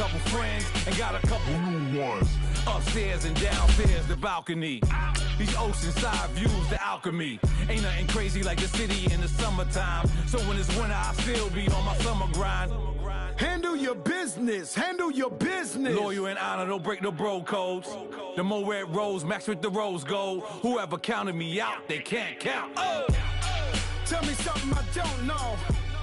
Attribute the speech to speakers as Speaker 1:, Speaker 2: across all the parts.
Speaker 1: couple friends and got a couple new ones. Upstairs and downstairs, the balcony. These oceanside views, the alchemy. Ain't nothing crazy like the city in the summertime. So when it's winter, I still be on my summer grind.
Speaker 2: Handle your business. Handle your business.
Speaker 1: Loyal and honor, don't break the bro codes. The more red rose, max with the rose gold. Whoever counted me out, they can't count. Oh!
Speaker 2: Tell me something I don't know.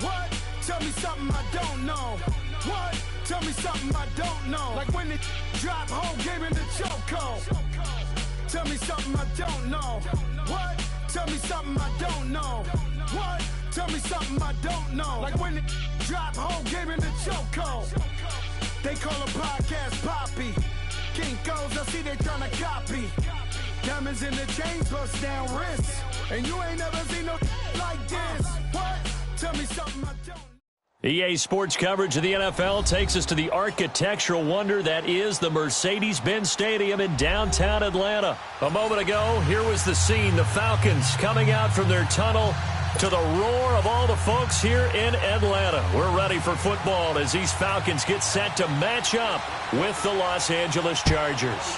Speaker 2: What? Tell me something I don't know. What? Tell me something I don't know. Like when it drop whole game in the choco. Tell me something I don't know. What? Tell me something I don't know. What? Tell me something I don't know. Like when it drop whole game in the choco. They call a podcast Poppy. Kinkos, I see they tryna copy. Diamonds in the chains, bust down wrists. And you ain't never seen no like this. What? Tell me something I don't know.
Speaker 3: EA Sports coverage of the NFL takes us to the architectural wonder that is the Mercedes-Benz Stadium in downtown Atlanta. A moment ago, here was the scene. The Falcons coming out from their tunnel to the roar of all the folks here in Atlanta. We're ready for football as these Falcons get set to match up with the Los Angeles Chargers.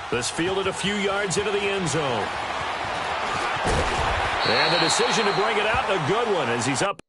Speaker 3: This fielded a few yards into the end zone. And the decision to bring it out, a good one as he's up.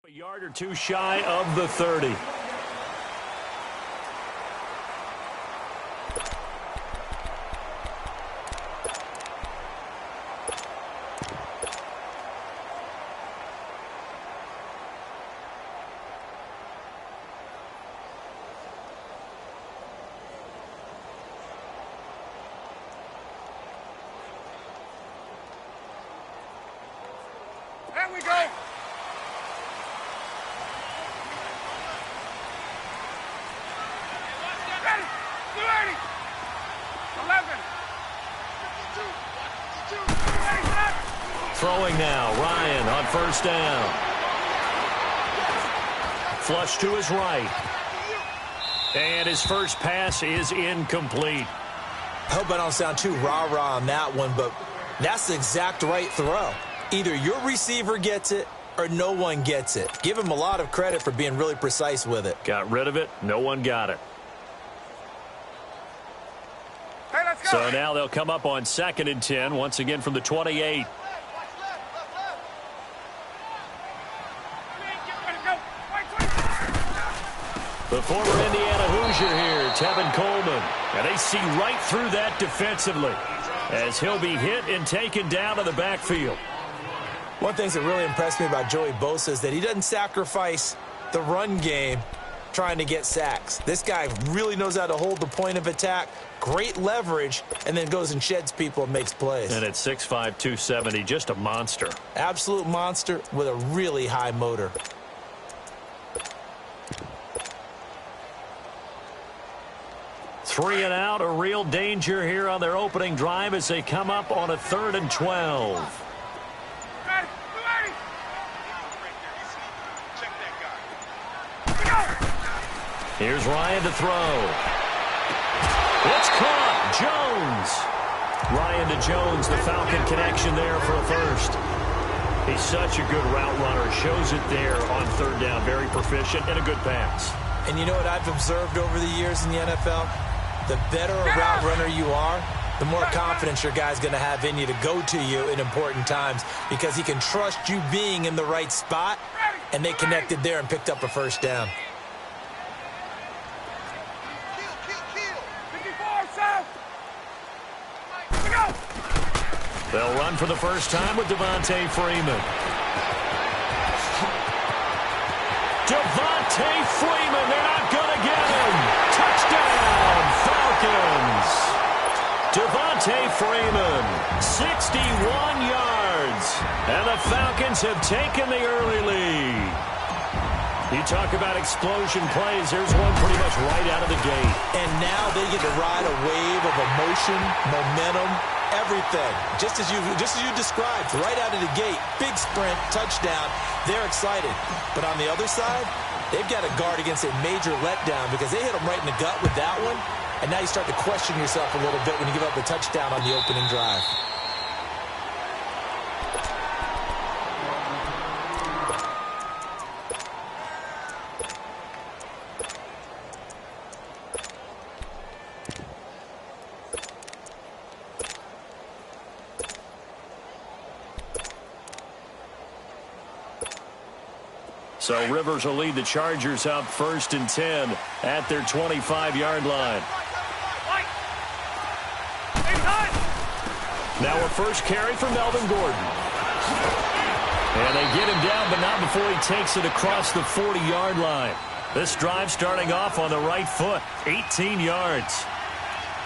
Speaker 3: A yard or two shy of the 30.
Speaker 4: There we go. Ready. 30. 11. 52. 52. Ready, set.
Speaker 3: Throwing now, Ryan on first down. Flush to his right. And his first pass is incomplete.
Speaker 5: I hope I don't sound too rah-rah on that one, but that's the exact right throw. Either your receiver gets it or no one gets it. Give him a lot of credit for being really precise with it.
Speaker 3: Got rid of it. No one got it.
Speaker 4: Hey, let's go.
Speaker 3: So now they'll come up on 2nd and 10, once again from the 28. The former Indiana Hoosier here, Tevin Coleman. And they see right through that defensively as he'll be hit and taken down to the backfield.
Speaker 5: One thing that really impressed me about Joey Bosa is that he doesn't sacrifice the run game trying to get sacks. This guy really knows how to hold the point of attack, great leverage, and then goes and sheds people and makes plays.
Speaker 3: And at 6'5", 270, just a monster.
Speaker 5: Absolute monster with a really high motor.
Speaker 3: Three and out, a real danger here on their opening drive as they come up on a 3rd and 12. Here's Ryan to throw. It's caught. Jones. Ryan to Jones, the Falcon connection there for a first. He's such a good route runner. Shows it there on 3rd down. Very proficient and a good pass.
Speaker 5: And you know what I've observed over the years in the NFL? The better a route runner you are, the more confidence your guy's going to have in you to go to you in important times because he can trust you being in the right spot, and they connected there and picked up a first down.
Speaker 3: They'll run for the first time with Devontae Freeman. Devontae Freeman, they're not going to get him. Touchdown, Falcons. Devontae Freeman, 61 yards. And the Falcons have taken the early lead. You talk about explosion plays. Here's one pretty much right out of the gate.
Speaker 5: And now they get to ride a wave of emotion, momentum, everything. Just as you described, right out of the gate. Big sprint, touchdown. They're excited. But on the other side, they've got to guard against a major letdown because they hit them right in the gut with that one. And now you start to question yourself a little bit when you give up the touchdown on the opening drive.
Speaker 3: So Rivers will lead the Chargers up 1st and 10 at their 25-yard line. Now a first carry for Melvin Gordon. And they get him down, but not before he takes it across the 40-yard line. This drive starting off on the right foot, 18 yards.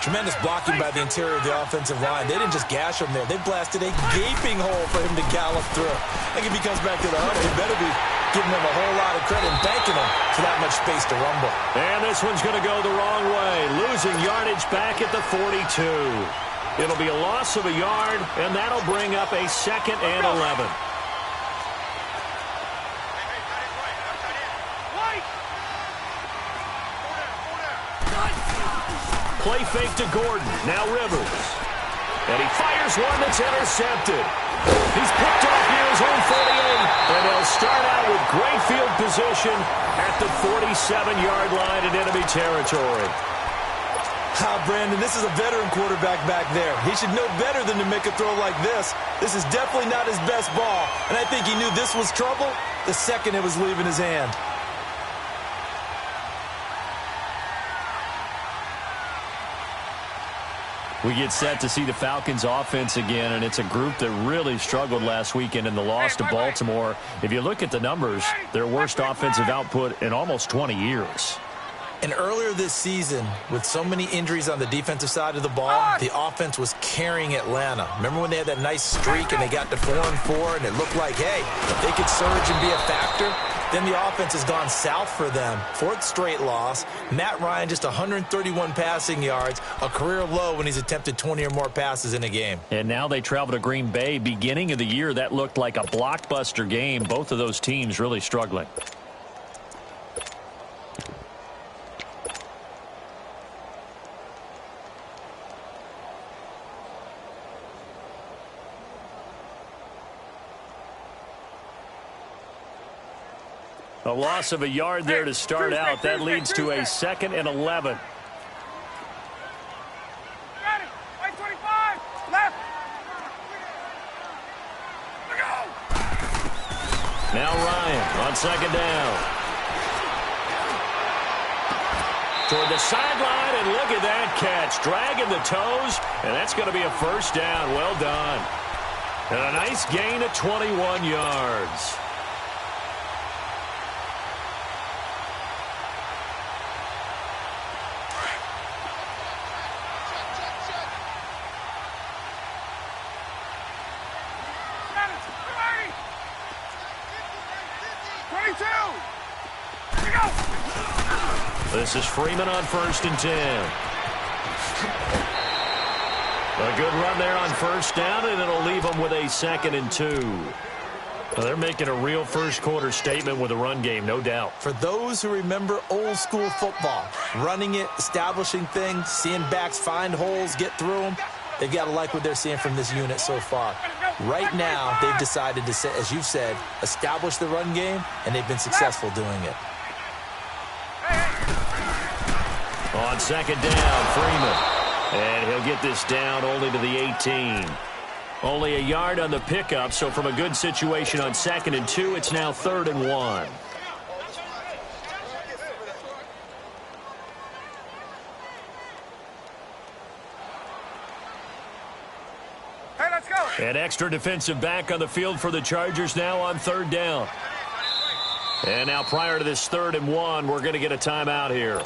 Speaker 5: Tremendous blocking by the interior of the offensive line. They didn't just gash him there. They blasted a gaping hole for him to gallop through. I think if he comes back to the huddle, he better be giving him a whole lot of credit and thanking him for that much space to rumble.
Speaker 3: And this one's going to go the wrong way, losing yardage back at the 42. It'll be a loss of a yard, and that'll bring up a 2nd and 11. Play fake to Gordon. Now Rivers. And he fires one that's intercepted. He's picked off near his own 48. And they'll start out with great field position at the 47-yard line in enemy territory.
Speaker 5: Brandon, this is a veteran quarterback back there. He should know better than to make a throw like this. This is definitely not his best ball. And I think he knew this was trouble the second it was leaving his hand.
Speaker 3: We get set to see the Falcons offense again, and it's a group that really struggled last weekend in the loss to Baltimore. If you look at the numbers, their worst offensive output in almost 20 years.
Speaker 5: And earlier this season, with so many injuries on the defensive side of the ball, the offense was carrying Atlanta. Remember when they had that nice streak and they got to 4-4 and it looked like, hey, if they could surge and be a factor, Then the offense has gone south for them. 4th straight loss. Matt Ryan just 131 passing yards, a career low when he's attempted 20 or more passes in a game.
Speaker 3: And now they travel to Green Bay. Beginning of the year, that looked like a blockbuster game. Both of those teams really struggling. A loss of a yard there to start out. That leads to a 2nd and 11. Now Ryan on 2nd down. Toward the sideline, and look at that catch. Dragging the toes, and that's going to be a 1st down. Well done. And a nice gain of 21 yards. This is Freeman on 1st and 10. A good run there on 1st down, and it'll leave them with a 2nd and 2. Well, they're making a real first-quarter statement with a run game, no doubt.
Speaker 5: For those who remember old-school football, running it, establishing things, seeing backs find holes, get through them, they've got to like what they're seeing from this unit so far. Right now, they've decided to, as you've said, establish the run game, and they've been successful doing it.
Speaker 3: On 2nd down, Freeman. And he'll get this down only to the 18. Only a yard on the pickup, so from a good situation on 2nd and 2, it's now 3rd and 1.
Speaker 4: Hey, let's go.
Speaker 3: An extra defensive back on the field for the Chargers now on 3rd down. And now prior to this 3rd and 1, we're going to get a timeout here.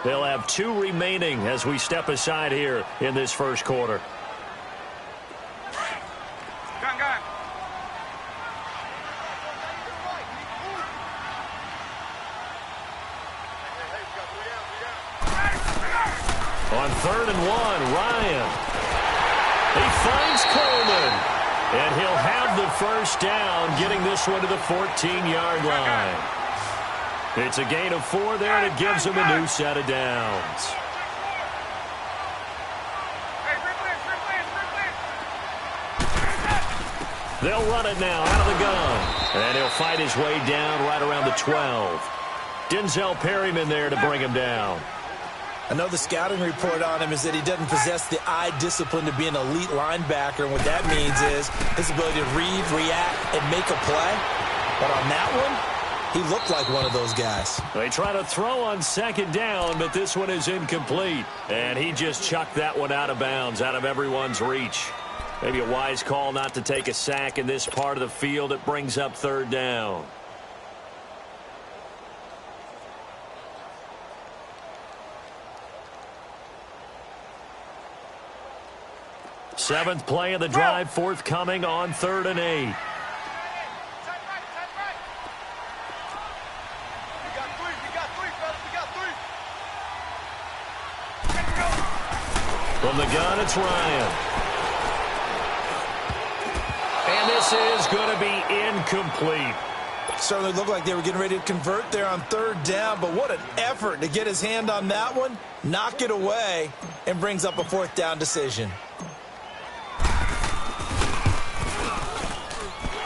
Speaker 3: They'll have 2 remaining as we step aside here in this first quarter.
Speaker 4: Gun.
Speaker 3: On 3rd and 1, Ryan. He finds Coleman. And he'll have the 1st down, getting this one to the 14-yard line. It's a gain of 4 there, and it gives them a new set of downs. They'll run it now out of the gun. And he'll fight his way down right around the 12. Denzel Perryman there to bring him down.
Speaker 5: I know the scouting report on him is that he doesn't possess the eye discipline to be an elite linebacker. And what that means is his ability to read, react, and make a play. But on that one, he looked like one of those guys.
Speaker 3: They try to throw on 2nd down, but this one is incomplete. And he just chucked that one out of bounds, out of everyone's reach. Maybe a wise call not to take a sack in this part of the field. It brings up 3rd down. Seventh play of the drive forthcoming on 3rd and 8. From the gun, it's Ryan. And this is going to be incomplete.
Speaker 5: Certainly looked like they were getting ready to convert there on 3rd down, but what an effort to get his hand on that one, knock it away, and brings up a 4th down decision.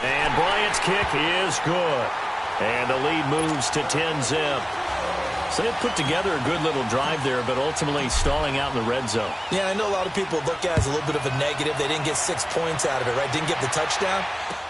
Speaker 3: And Bryant's kick is good. And the lead moves to 10-zip. So they put together a good little drive there, but ultimately stalling out in the red zone.
Speaker 5: Yeah, I know a lot of people look at it as a little bit of a negative. They didn't get 6 points out of it, right? Didn't get the touchdown.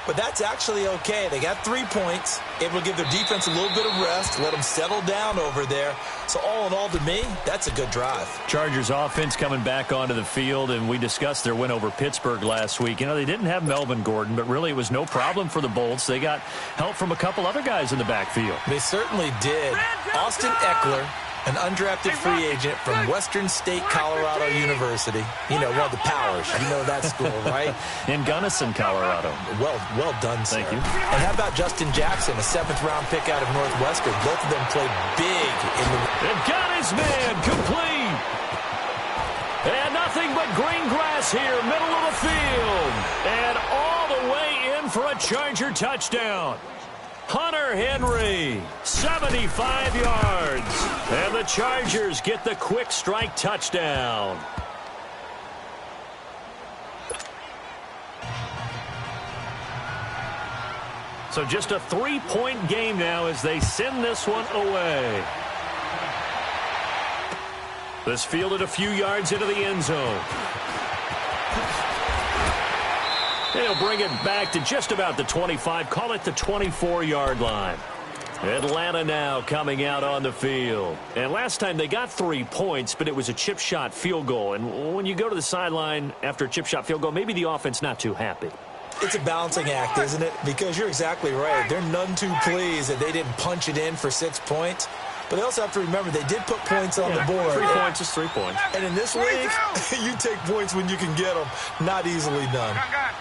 Speaker 5: But that's actually okay. They got 3 points, able to give their defense a little bit of rest, let them settle down over there. So all in all, to me, that's a good drive.
Speaker 3: Chargers offense coming back onto the field, and we discussed their win over Pittsburgh last week. You know, they didn't have Melvin Gordon, but really it was no problem for the Bolts. They got help from a couple other guys in the backfield.
Speaker 5: They certainly did. Austin Eckler An undrafted free agent from Western State Colorado University. You know, one of the powers. You know that school, right?
Speaker 3: In Gunnison, Colorado.
Speaker 5: Well done, sir.
Speaker 3: Thank you.
Speaker 5: And how about Justin Jackson, a 7th-round pick out of Northwestern? Both of them played big in the...
Speaker 3: And got his man complete. And nothing but green grass here, middle of the field. And all the way in for a Charger touchdown. Hunter Henry, 75 yards. And the Chargers get the quick strike touchdown. So just a 3-point game now as they send this one away. This fielded a few yards into the end zone. They'll bring it back to just about the 25. Call it the 24-yard line. Atlanta now coming out on the field. And last time they got 3 points, but it was a chip shot field goal. And when you go to the sideline after a chip shot field goal, maybe the offense not too happy.
Speaker 5: It's a balancing act, isn't it? Because you're exactly right. They're none too pleased that they didn't punch it in for 6 points. But they also have to remember they did put points on the board.
Speaker 3: 3 points is 3 points.
Speaker 5: And in this league, you take points when you can get them. Not easily done.
Speaker 4: Gun.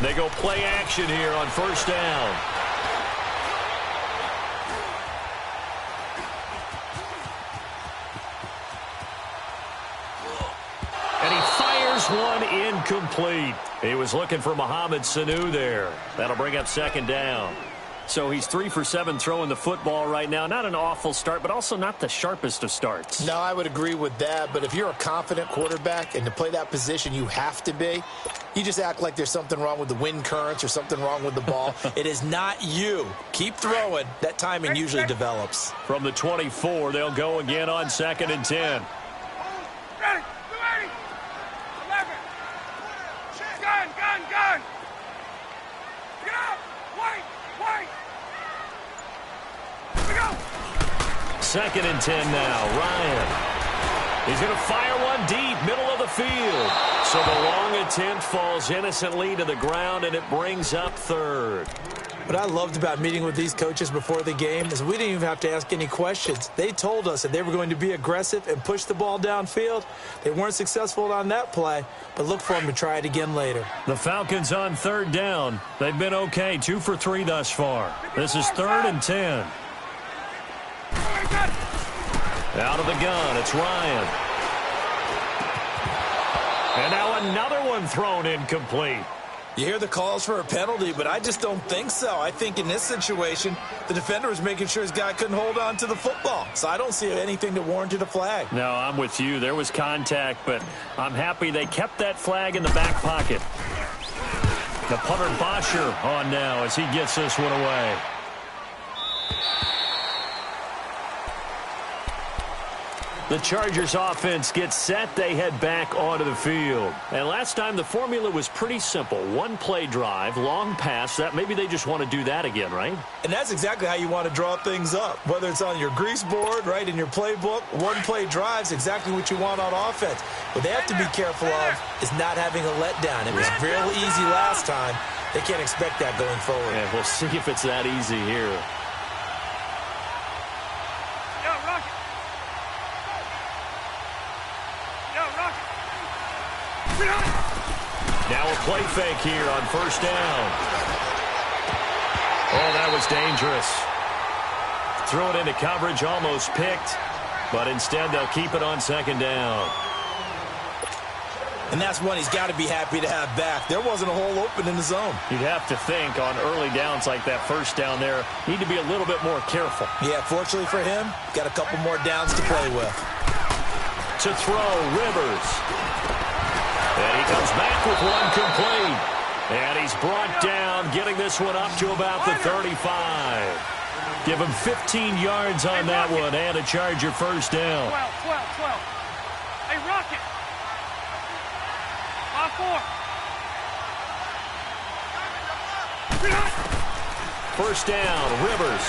Speaker 3: They go play action here on first down. And he fires one incomplete. He was looking for Mohamed Sanu there. That'll bring up second down. So he's 3 for 7 throwing the football right now. Not an awful start, but also not the sharpest of starts.
Speaker 6: No, I would agree with that. But if you're a confident quarterback and to play that position, you have to be. You just act like there's something wrong with the wind currents or something wrong with the ball.
Speaker 5: It is not you. Keep throwing. That timing usually develops.
Speaker 3: From the 24, they'll go again on 2nd and 10.
Speaker 4: Ready. 11. Gun. Get up. Wait. Here we go.
Speaker 3: 2nd and 10 now. Ryan. He's going to fire one deep, middle of the field. So the long attempt falls innocently to the ground, and it brings up 3rd.
Speaker 5: What I loved about meeting with these coaches before the game is we didn't even have to ask any questions. They told us that they were going to be aggressive and push the ball downfield. They weren't successful on that play, but look for them to try it again later.
Speaker 3: The Falcons on 3rd down. They've been okay, 2 for 3 thus far. This is 3rd and 10. Out of the gun, it's Ryan. And now another one thrown incomplete.
Speaker 5: You hear the calls for a penalty, but I just don't think so. I think in this situation, the defender was making sure his guy couldn't hold on to the football. So I don't see anything that warranted a flag.
Speaker 3: No, I'm with you. There was contact, but I'm happy they kept that flag in the back pocket. The punter Bosher on now as he gets this one away. The Chargers offense gets set. They head back onto the field. And last time the formula was pretty simple. 1-play drive, long pass. That maybe they just want to do that again, right?
Speaker 5: And that's exactly how you want to draw things up. Whether it's on your grease board, right, in your playbook, 1-play drive's exactly what you want on offense. What they have to be careful of is not having a letdown. It was real easy last time. They can't expect that going forward.
Speaker 3: Yeah, we'll see if it's that easy here. Now a play fake here on first down. Oh, that was dangerous. Threw it into coverage, almost picked, but instead they'll keep it on 2nd down.
Speaker 5: And that's one he's got to be happy to have back. There wasn't a hole open in the zone.
Speaker 3: You'd have to think on early downs like that first down there, need to be a little bit more careful.
Speaker 5: Yeah, fortunately for him, got a couple more downs to play with.
Speaker 3: To throw, Rivers. And he comes back with one complete. And he's brought down, getting this one up to about the 35. Give him 15 yards on that one and a Charger first down.
Speaker 4: 12. Hey, Rocket. 5-4.
Speaker 3: First down, Rivers.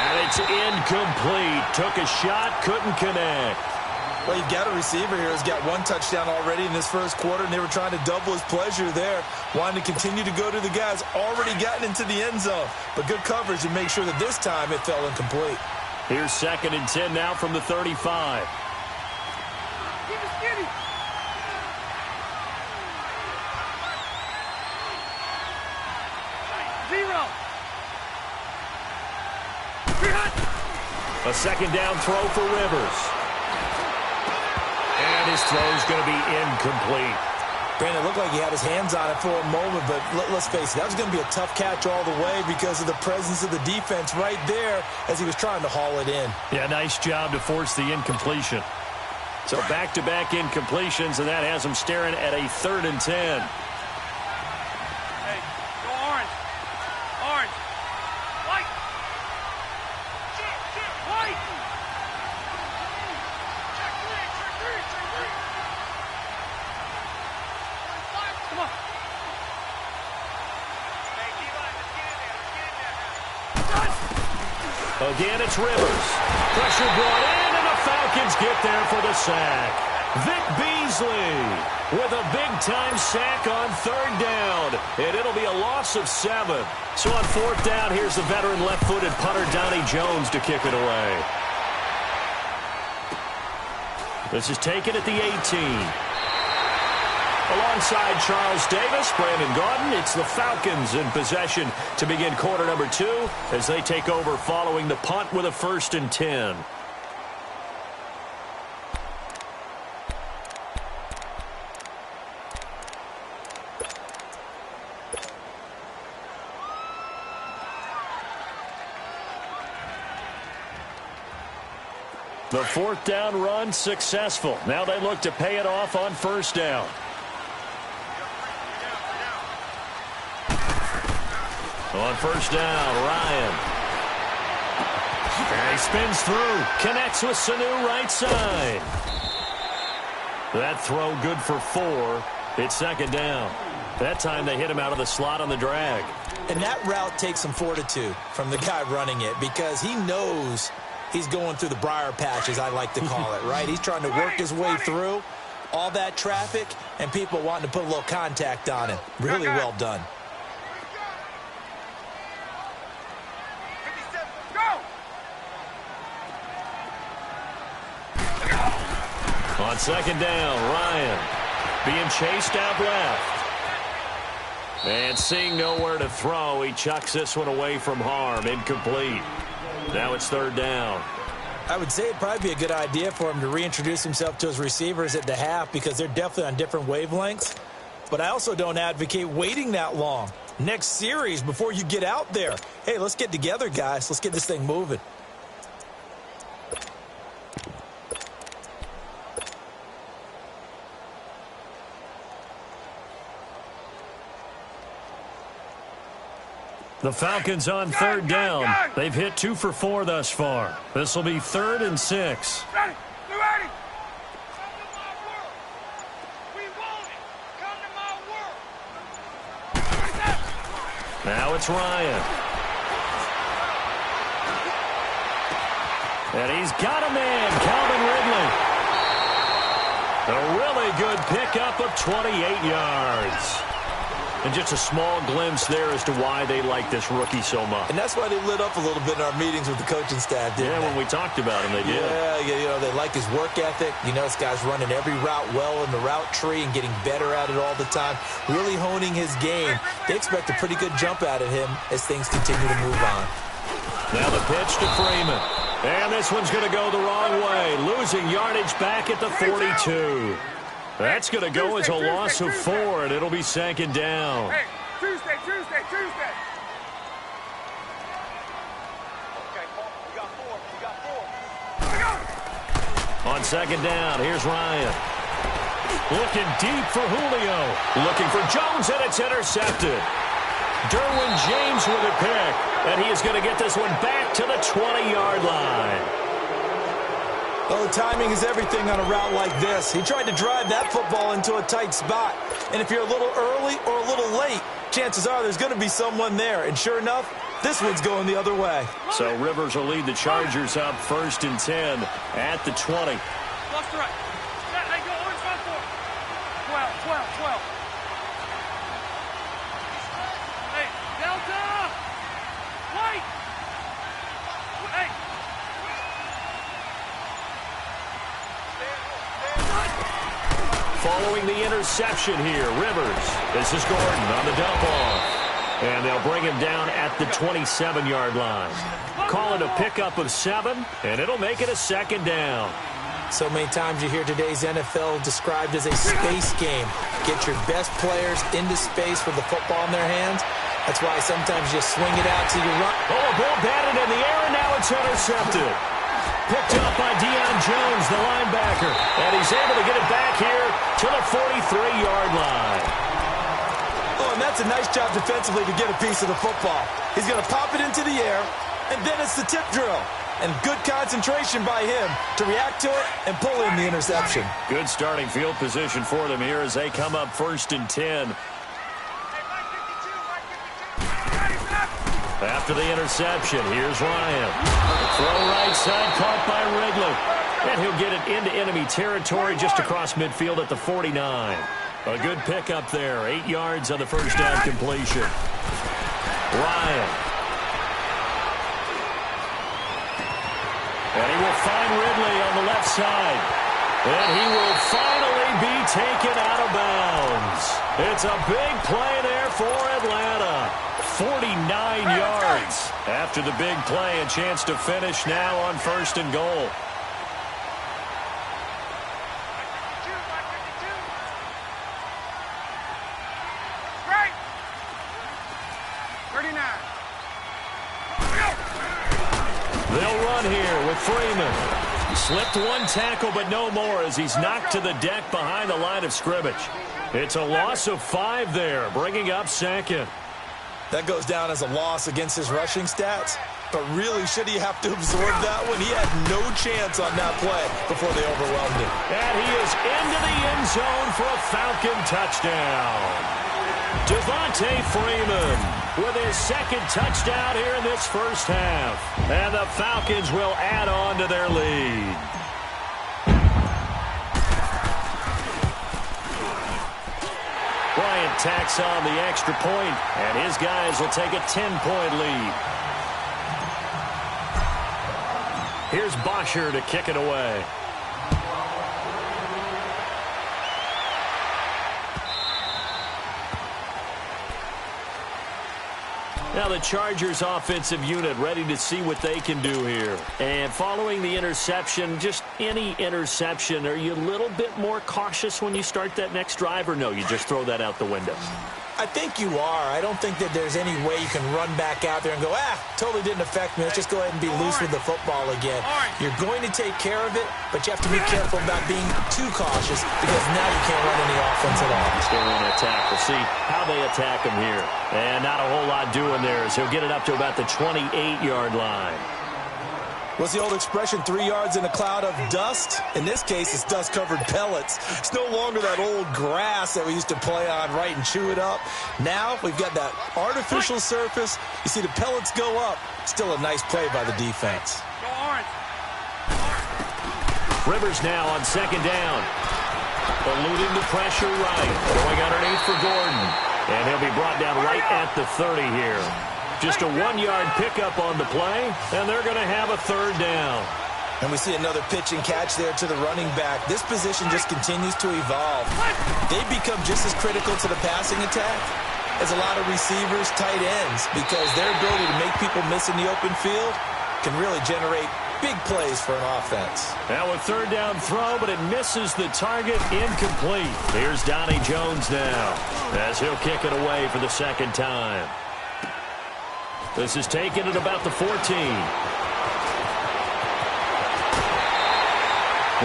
Speaker 3: And they It's incomplete. Took a shot, couldn't connect.
Speaker 5: Well, you've got a receiver here who's got one touchdown already in this first quarter, and they were trying to double his pleasure there, wanting to continue to go to the guys already gotten into the end zone. But good coverage to make sure that this time it fell incomplete.
Speaker 3: Here's 2nd and 10 now from the 35.
Speaker 4: Keep it skinny. Zero.
Speaker 3: A 2nd down throw for Rivers. And his throw's going to be incomplete.
Speaker 5: Brandon, it looked like he had his hands on it for a moment, but let's face it, that was going to be a tough catch all the way because of the presence of the defense right there as he was trying to haul it in.
Speaker 3: Yeah, nice job to force the incompletion. So back-to-back incompletions, and that has him staring at a 3rd and 10.
Speaker 4: Hey, go orange. Orange. White. White. Check three. Come on.
Speaker 3: Again, it's Rivers. Pressure brought in, and the Falcons get there for the sack. Vic Beasley with a big-time sack on 3rd down, and it'll be a loss of 7. So on 4th down, here's the veteran left-footed punter Donnie Jones to kick it away. This is taken at the 18. Alongside Charles Davis, Brandon Gaudin, it's the Falcons in possession to begin quarter number 2 as they take over following the punt with a 1st and 10. The 4th down run successful. Now they look to pay it off on 1st down. On 1st down, Ryan. And he spins through. Connects with Sanu right side. That throw good for 4. It's 2nd down. That time they hit him out of the slot on the drag.
Speaker 5: And that route takes some fortitude from the guy running it because he knows he's going through the briar patch, as I like to call it, right? He's trying to work his way through all that traffic and people wanting to put a little contact on him. Really well done.
Speaker 3: On 2nd down, Ryan being chased out left. And seeing nowhere to throw, he chucks this one away from harm. Incomplete. Now it's 3rd down.
Speaker 5: I would say it'd probably be a good idea for him to reintroduce himself to his receivers at the half because they're definitely on different wavelengths. But I also don't advocate waiting that long. Next series before you get out there. Hey, let's get together, guys. Let's get this thing moving.
Speaker 3: The Falcons on 3rd down. They've hit 2 for 4 thus far. This will be 3rd and 6.
Speaker 4: Ready. You ready? Come to my world. We want it. Come to my world.
Speaker 3: Now it's Ryan. And he's got a man, Calvin Ridley. A really good pickup of 28 yards. And just a small glimpse there as to why they like this rookie so much.
Speaker 5: And that's why they lit up a little bit in our meetings with the coaching staff, didn't they?
Speaker 3: When we talked about him, they did.
Speaker 5: Yeah, they like his work ethic. You know, this guy's running every route well in the route tree and getting better at it all the time, really honing his game. They expect a pretty good jump out of him as things continue to move on.
Speaker 3: Now the pitch to Freeman. And this one's going to go the wrong way, losing yardage back at the 42. That's going to go as a loss of 4, and it'll be 2nd down.
Speaker 4: Hey, Tuesday. Okay, we got 4.
Speaker 3: On 2nd down, here's Ryan. Looking deep for Julio. Looking for Jones, and it's intercepted. Derwin James with a pick, and he is going to get this one back to the 20-yard line.
Speaker 5: Well, the timing is everything on a route like this. He tried to drive that football into a tight spot. And if you're a little early or a little late, chances are there's going to be someone there. And sure enough, this one's going the other way.
Speaker 3: So Rivers will lead the Chargers up 1st and 10 at the 20.
Speaker 4: Left to right. Hey, go orange front four. 12. Hey, Delta! Wait! Hey!
Speaker 3: Following the interception here, Rivers. This is Gordon on the dump off. And they'll bring him down at the 27-yard line. Call it a pickup of 7, and it'll make it a 2nd down.
Speaker 6: So many times you hear today's NFL described as a space game. Get your best players into space with the football in their hands. That's why sometimes you swing it out to your run.
Speaker 3: Oh, a ball batted in the air, and now it's intercepted. Picked up by Deion Jones, the linebacker. And he's able to get it back here to the 43-yard line.
Speaker 5: Oh, and that's a nice job defensively to get a piece of the football. He's going to pop it into the air, and then it's the tip drill. And good concentration by him to react to it and pull in the interception.
Speaker 3: Good starting field position for them here as they come up 1st and 10. After the interception, here's Ryan. Throw right side, caught by Ridley. And he'll get it into enemy territory just across midfield at the 49. A good pickup there. 8 yards on the first down completion. Ryan. And he will find Ridley on the left side. And he will finally be taken out of bounds. It's a big play there for Atlanta. 49 yards. After the big play, a chance to finish now on 1st and goal.
Speaker 4: Right. 39.
Speaker 3: They'll run here with Freeman. Slipped one tackle, but no more as he's knocked to the deck behind the line of scrimmage. It's a loss of 5 there, bringing up 2nd.
Speaker 5: That goes down as a loss against his rushing stats. But really, should he have to absorb that one? He had no chance on that play before they overwhelmed him.
Speaker 3: And he is into the end zone for a Falcon touchdown. Devontae Freeman with his 2nd touchdown here in this first half. And the Falcons will add on to their lead. Bryant tacks on the extra point, and his guys will take a 10-point lead. Here's Bosher to kick it away. Now the Chargers offensive unit ready to see what they can do here. And following the interception, just any interception, are you a little bit more cautious when you start that next drive, or no, you just throw that out the window?
Speaker 6: I think you are. I don't think that there's any way you can run back out there and go, totally didn't affect me. Let's just go ahead and be loose with the football again. You're going to take care of it, but you have to be careful about being too cautious because now you can't run any offense at all.
Speaker 3: Still want to attack. We'll see how they attack him here. And not a whole lot doing there as he'll get it up to about the 28-yard line.
Speaker 5: What's the old expression, 3 yards in a cloud of dust? In this case, it's dust-covered pellets. It's no longer that old grass that we used to play on, right, and chew it up. Now we've got that artificial surface. You see the pellets go up. Still a nice play by the defense.
Speaker 4: Go orange.
Speaker 3: Rivers now on 2nd down. Eluding the pressure right. Going underneath for Gordon. And he'll be brought down right at the 30 here. Just a 1-yard pickup on the play, and they're going to have a 3rd down.
Speaker 5: And we see another pitch and catch there to the running back. This position just continues to evolve. They become just as critical to the passing attack as a lot of receivers, tight ends, because their ability to make people miss in the open field can really generate big plays for an offense.
Speaker 3: Now a 3rd down throw, but it misses the target, incomplete. Here's Donnie Jones now as he'll kick it away for the 2nd time. This is taken at about the 14.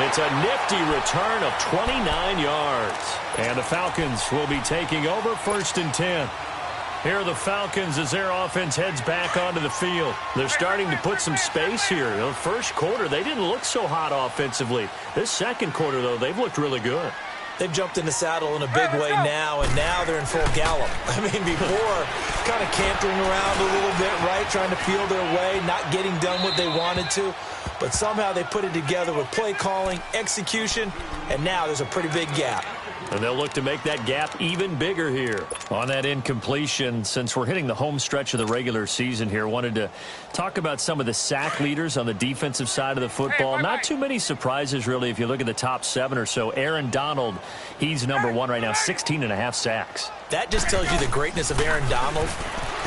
Speaker 3: It's a nifty return of 29 yards. And the Falcons will be taking over 1st and 10. Here are the Falcons as their offense heads back onto the field. They're starting to put some space here. In the first quarter, they didn't look so hot offensively. This 2nd quarter, though, they've looked really good.
Speaker 6: They've jumped in the saddle in a big way now, and now they're in full gallop. I mean, before, kind of cantering around a little bit, right, trying to peel their way, not getting done what they wanted to. But somehow they put it together with play calling, execution, and now there's a pretty big gap.
Speaker 3: And they'll look to make that gap even bigger here. On that incompletion, since we're hitting the home stretch of the regular season here, wanted to talk about some of the sack leaders on the defensive side of the football. Not too many surprises, really, if you look at the top 7 or so. Aaron Donald, he's number 1 right now, 16.5 sacks.
Speaker 6: That just tells you the greatness of Aaron Donald,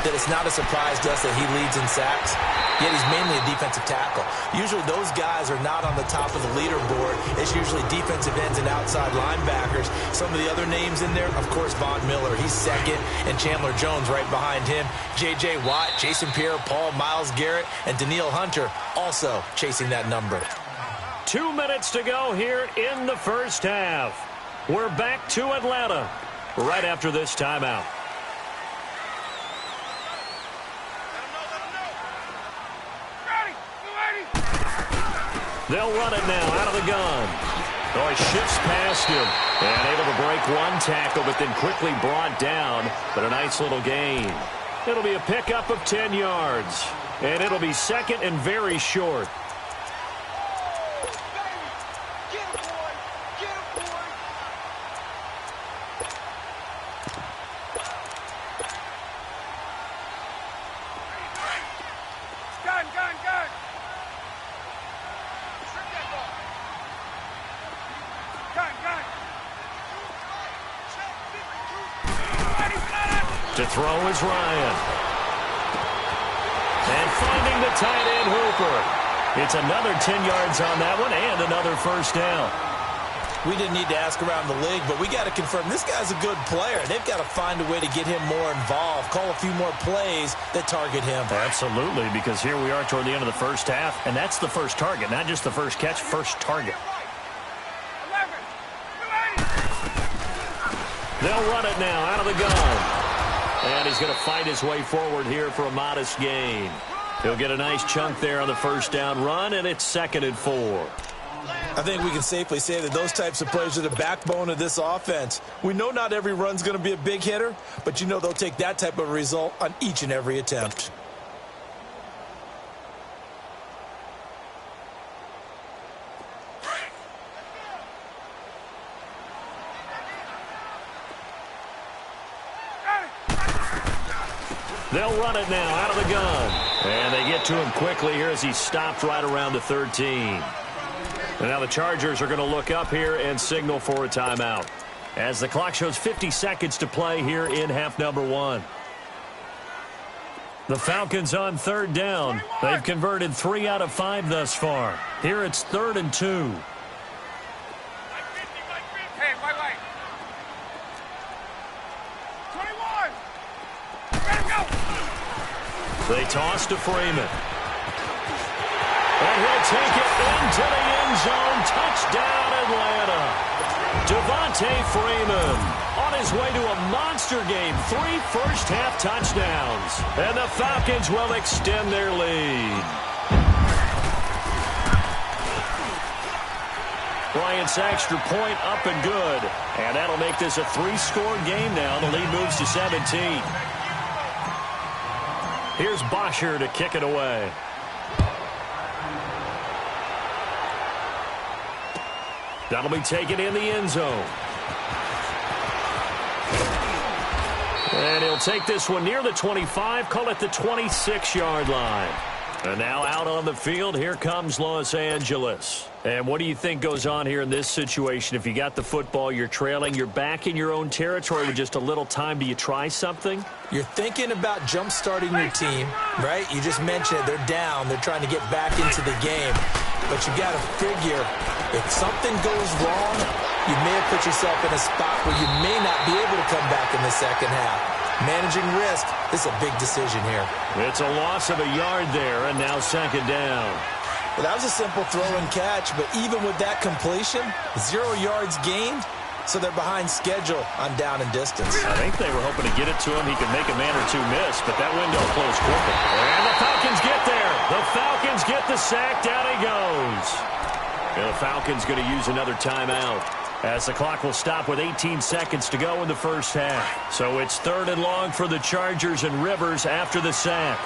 Speaker 6: that it's not a surprise to us that he leads in sacks, yet he's mainly a defensive tackle. Usually those guys are not on the top of the leaderboard. It's usually defensive ends and outside linebackers. Some of the other names in there, of course, Von Miller, he's second, and Chandler Jones right behind him. J.J. Watt, Jason Pierre-Paul, Myles Garrett, and Danielle Hunter also chasing that number.
Speaker 3: 2 minutes to go here in the first half. We're back to Atlanta right after this timeout. They'll run it now out of the gun. Oh, he shifts past him and able to break one tackle, but then quickly brought down. But a nice little gain. It'll be a pickup of 10 yards, and it'll be second and very short. To throw is Ryan. And finding the tight end Hooper. It's another 10 yards on that one and another first down.
Speaker 6: We didn't need to ask around the league, but we got to confirm this guy's a good player. They've got to find a way to get him more involved, call a few more plays that target him.
Speaker 3: Absolutely, because here we are toward the end of the first half, and that's the first target, not just the first catch, first target. They'll run it now out of the gun. And he's going to fight his way forward here for a modest gain. He'll get a nice chunk there on the first down run, and it's 2nd and 4.
Speaker 6: I think we can safely say that those types of plays are the backbone of this offense. We know not every run's going to be a big hitter, but you know they'll take that type of result on each and every attempt.
Speaker 3: They'll run it now out of the gun. And they get to him quickly here as he stopped right around the 13. And now the Chargers are going to look up here and signal for a timeout, as the clock shows 50 seconds to play here in half number 1. The Falcons on 3rd down. They've converted 3 out of 5 thus far. Here it's 3rd and 2. They toss to Freeman. And he'll take it into the end zone. Touchdown, Atlanta. Devontae Freeman on his way to a monster game. 3 first-half touchdowns. And the Falcons will extend their lead. Bryant's extra point up and good. And that'll make this a 3-score game now. The lead moves to 17. Here's Bosher to kick it away. That'll be taken in the end zone. And he'll take this one near the 25, call it the 26-yard line. And now out on the field, here comes Los Angeles. And what do you think goes on here in this situation? If you got the football, you're trailing, you're back in your own territory with just a little time. Do you try something?
Speaker 6: You're thinking about jump-starting your team, right? You just mentioned it. They're down. They're trying to get back into the game. But you got to figure, if something goes wrong, you may have put yourself in a spot where you may not be able to come back in the second half. Managing risk is a big decision here.
Speaker 3: It's a loss of a yard there, and now 2nd down.
Speaker 6: Well, that was a simple throw and catch, but even with that completion, 0 yards gained, so they're behind schedule on down and distance.
Speaker 3: I think they were hoping to get it to him. He could make a man or two miss, but that window closed quickly. And the Falcons get there. The Falcons get the sack. Down he goes. And the Falcons going to use another timeout. as the clock will stop with 18 seconds to go in the first half. So it's 3rd and long for the Chargers, and Rivers after the sack.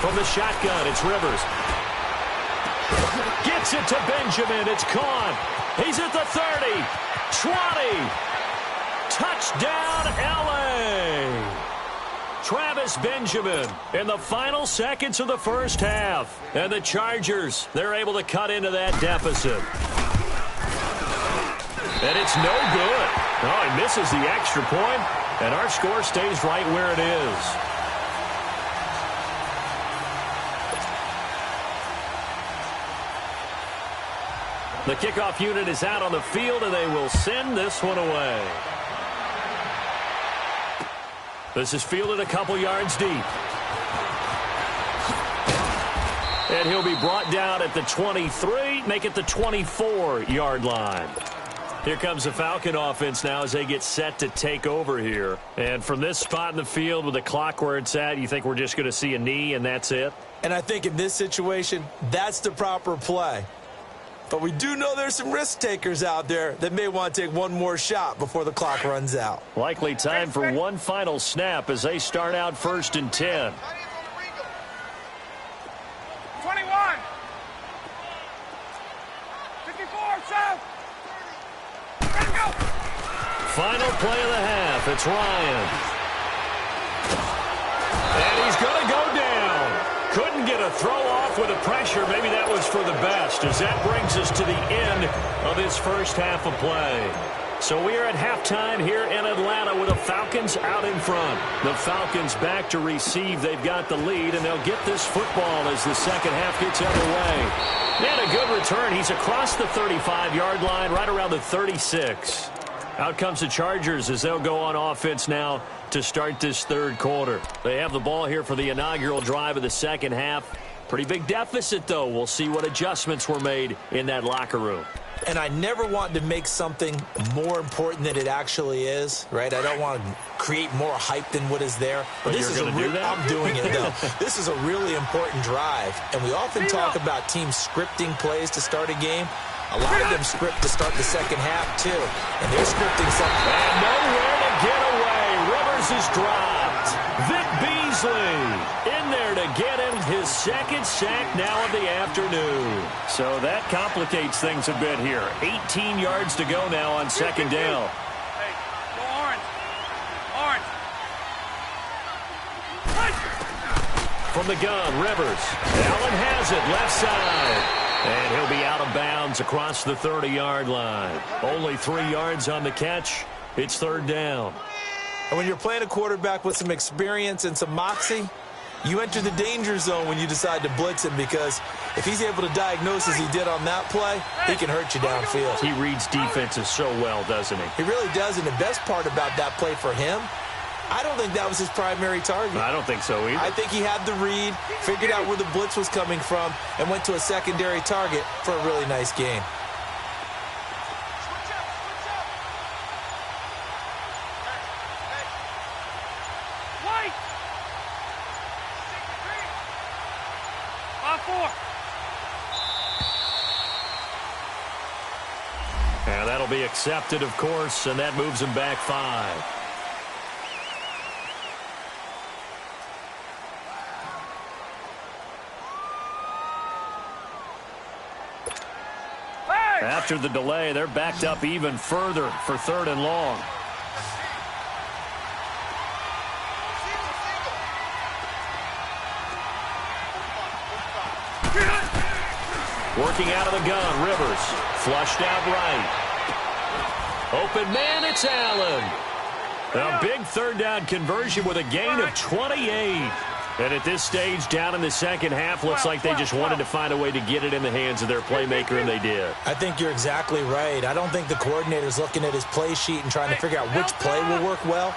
Speaker 3: From the shotgun, it's Rivers. Gets it to Benjamin. It's caught. He's at the 30, 20. Touchdown, L.A. Travis Benjamin in the final seconds of the first half. And the Chargers, they're able to cut into that deficit. And it's no good. Oh, he misses the extra point, and our score stays right where it is. The kickoff unit is out on the field, and they will send this one away. This is fielded a couple yards deep. And he'll be brought down at the 23, make it the 24-yard line. Here comes the Falcon offense now as they get set to take over here. And from this spot in the field with the clock where it's at, you think we're just going to see a knee and that's it?
Speaker 6: And I think in this situation, that's the proper play. But we do know there's some risk takers out there that may want to take one more shot before the clock runs out.
Speaker 3: Likely time for one final snap as they start out 1st and 10.
Speaker 4: 21. 54, south. Ready to go.
Speaker 3: Final play of the half. It's Ryan. And he's going to go down. Couldn't get a throw off with the pressure. Maybe that was for the best, as that brings us to the end of this first half of play. So we are at halftime here in Atlanta with the Falcons out in front. The Falcons back to receive. They've got the lead, and they'll get this football as the second half gets underway. And a good return. He's across the 35-yard line, right around the 36. Out comes the Chargers as they'll go on offense now to start this third quarter. They have the ball here for the inaugural drive of the second half. Pretty big deficit, though. We'll see what adjustments were made in that locker room.
Speaker 6: And I never want to make something more important than it actually is, right? I don't want to create more hype than what is there. But this is I'm doing it, though. This is a really important drive. And we often talk about teams scripting plays to start a game. A lot of them script to start the second half, too. And they're scripting something.
Speaker 3: And nowhere to get away. Rivers is dropped. Vic Beasley in there to get him his second sack now of the afternoon. So that complicates things a bit here. 18 yards to go now on second down.
Speaker 4: Hey, go orange. Orange.
Speaker 3: From the gun, Rivers. Allen has it, left side. And he'll be out of bounds across the 30-yard line. Only 3 yards on the catch. It's third down.
Speaker 6: And when you're playing a quarterback with some experience and some moxie, you enter the danger zone when you decide to blitz him, because if he's able to diagnose as he did on that play, he can hurt you downfield.
Speaker 3: He reads defenses so well, doesn't he?
Speaker 6: He really does, and the best part about that play for him, I don't think that was his primary target.
Speaker 3: I don't think so either.
Speaker 6: I think he had the read, figured out where the blitz was coming from, and went to a secondary target for a really nice game.
Speaker 4: White. 5-4.
Speaker 3: And that'll be accepted, of course, and that moves him back 5. After the delay, they're backed up even further for third and long. Working out of the gun, Rivers. Flushed out right. Open man, it's Allen. A big third down conversion with a gain of 28. And at this stage, down in the second half, looks like they just wanted to find a way to get it in the hands of their playmaker, and they did.
Speaker 6: I think you're exactly right. I don't think the coordinator's looking at his play sheet and trying to figure out which play will work well.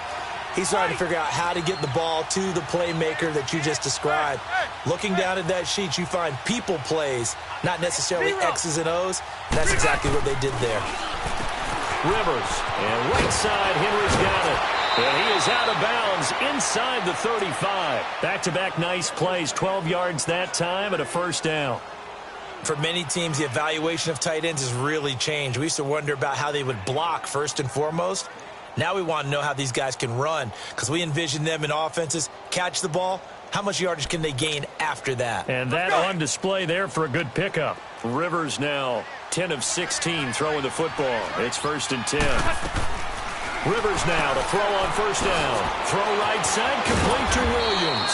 Speaker 6: He's trying to figure out how to get the ball to the playmaker that you just described. Looking down at that sheet, you find people plays, not necessarily X's and O's. And that's exactly what they did there.
Speaker 3: Rivers, and right side, Henry's got it. And he is out of bounds inside the 35. Back-to-back nice plays, 12 yards that time, and a first down.
Speaker 6: For many teams, the evaluation of tight ends has really changed. We used to wonder about how they would block first and foremost. Now we want to know how these guys can run because we envision them in offenses, catch the ball. How much yardage can they gain after that?
Speaker 3: And that on display there for a good pickup. Rivers now 10 of 16 throwing the football. It's 1st and 10. Rivers now to throw on first down. Throw right side, complete to Williams.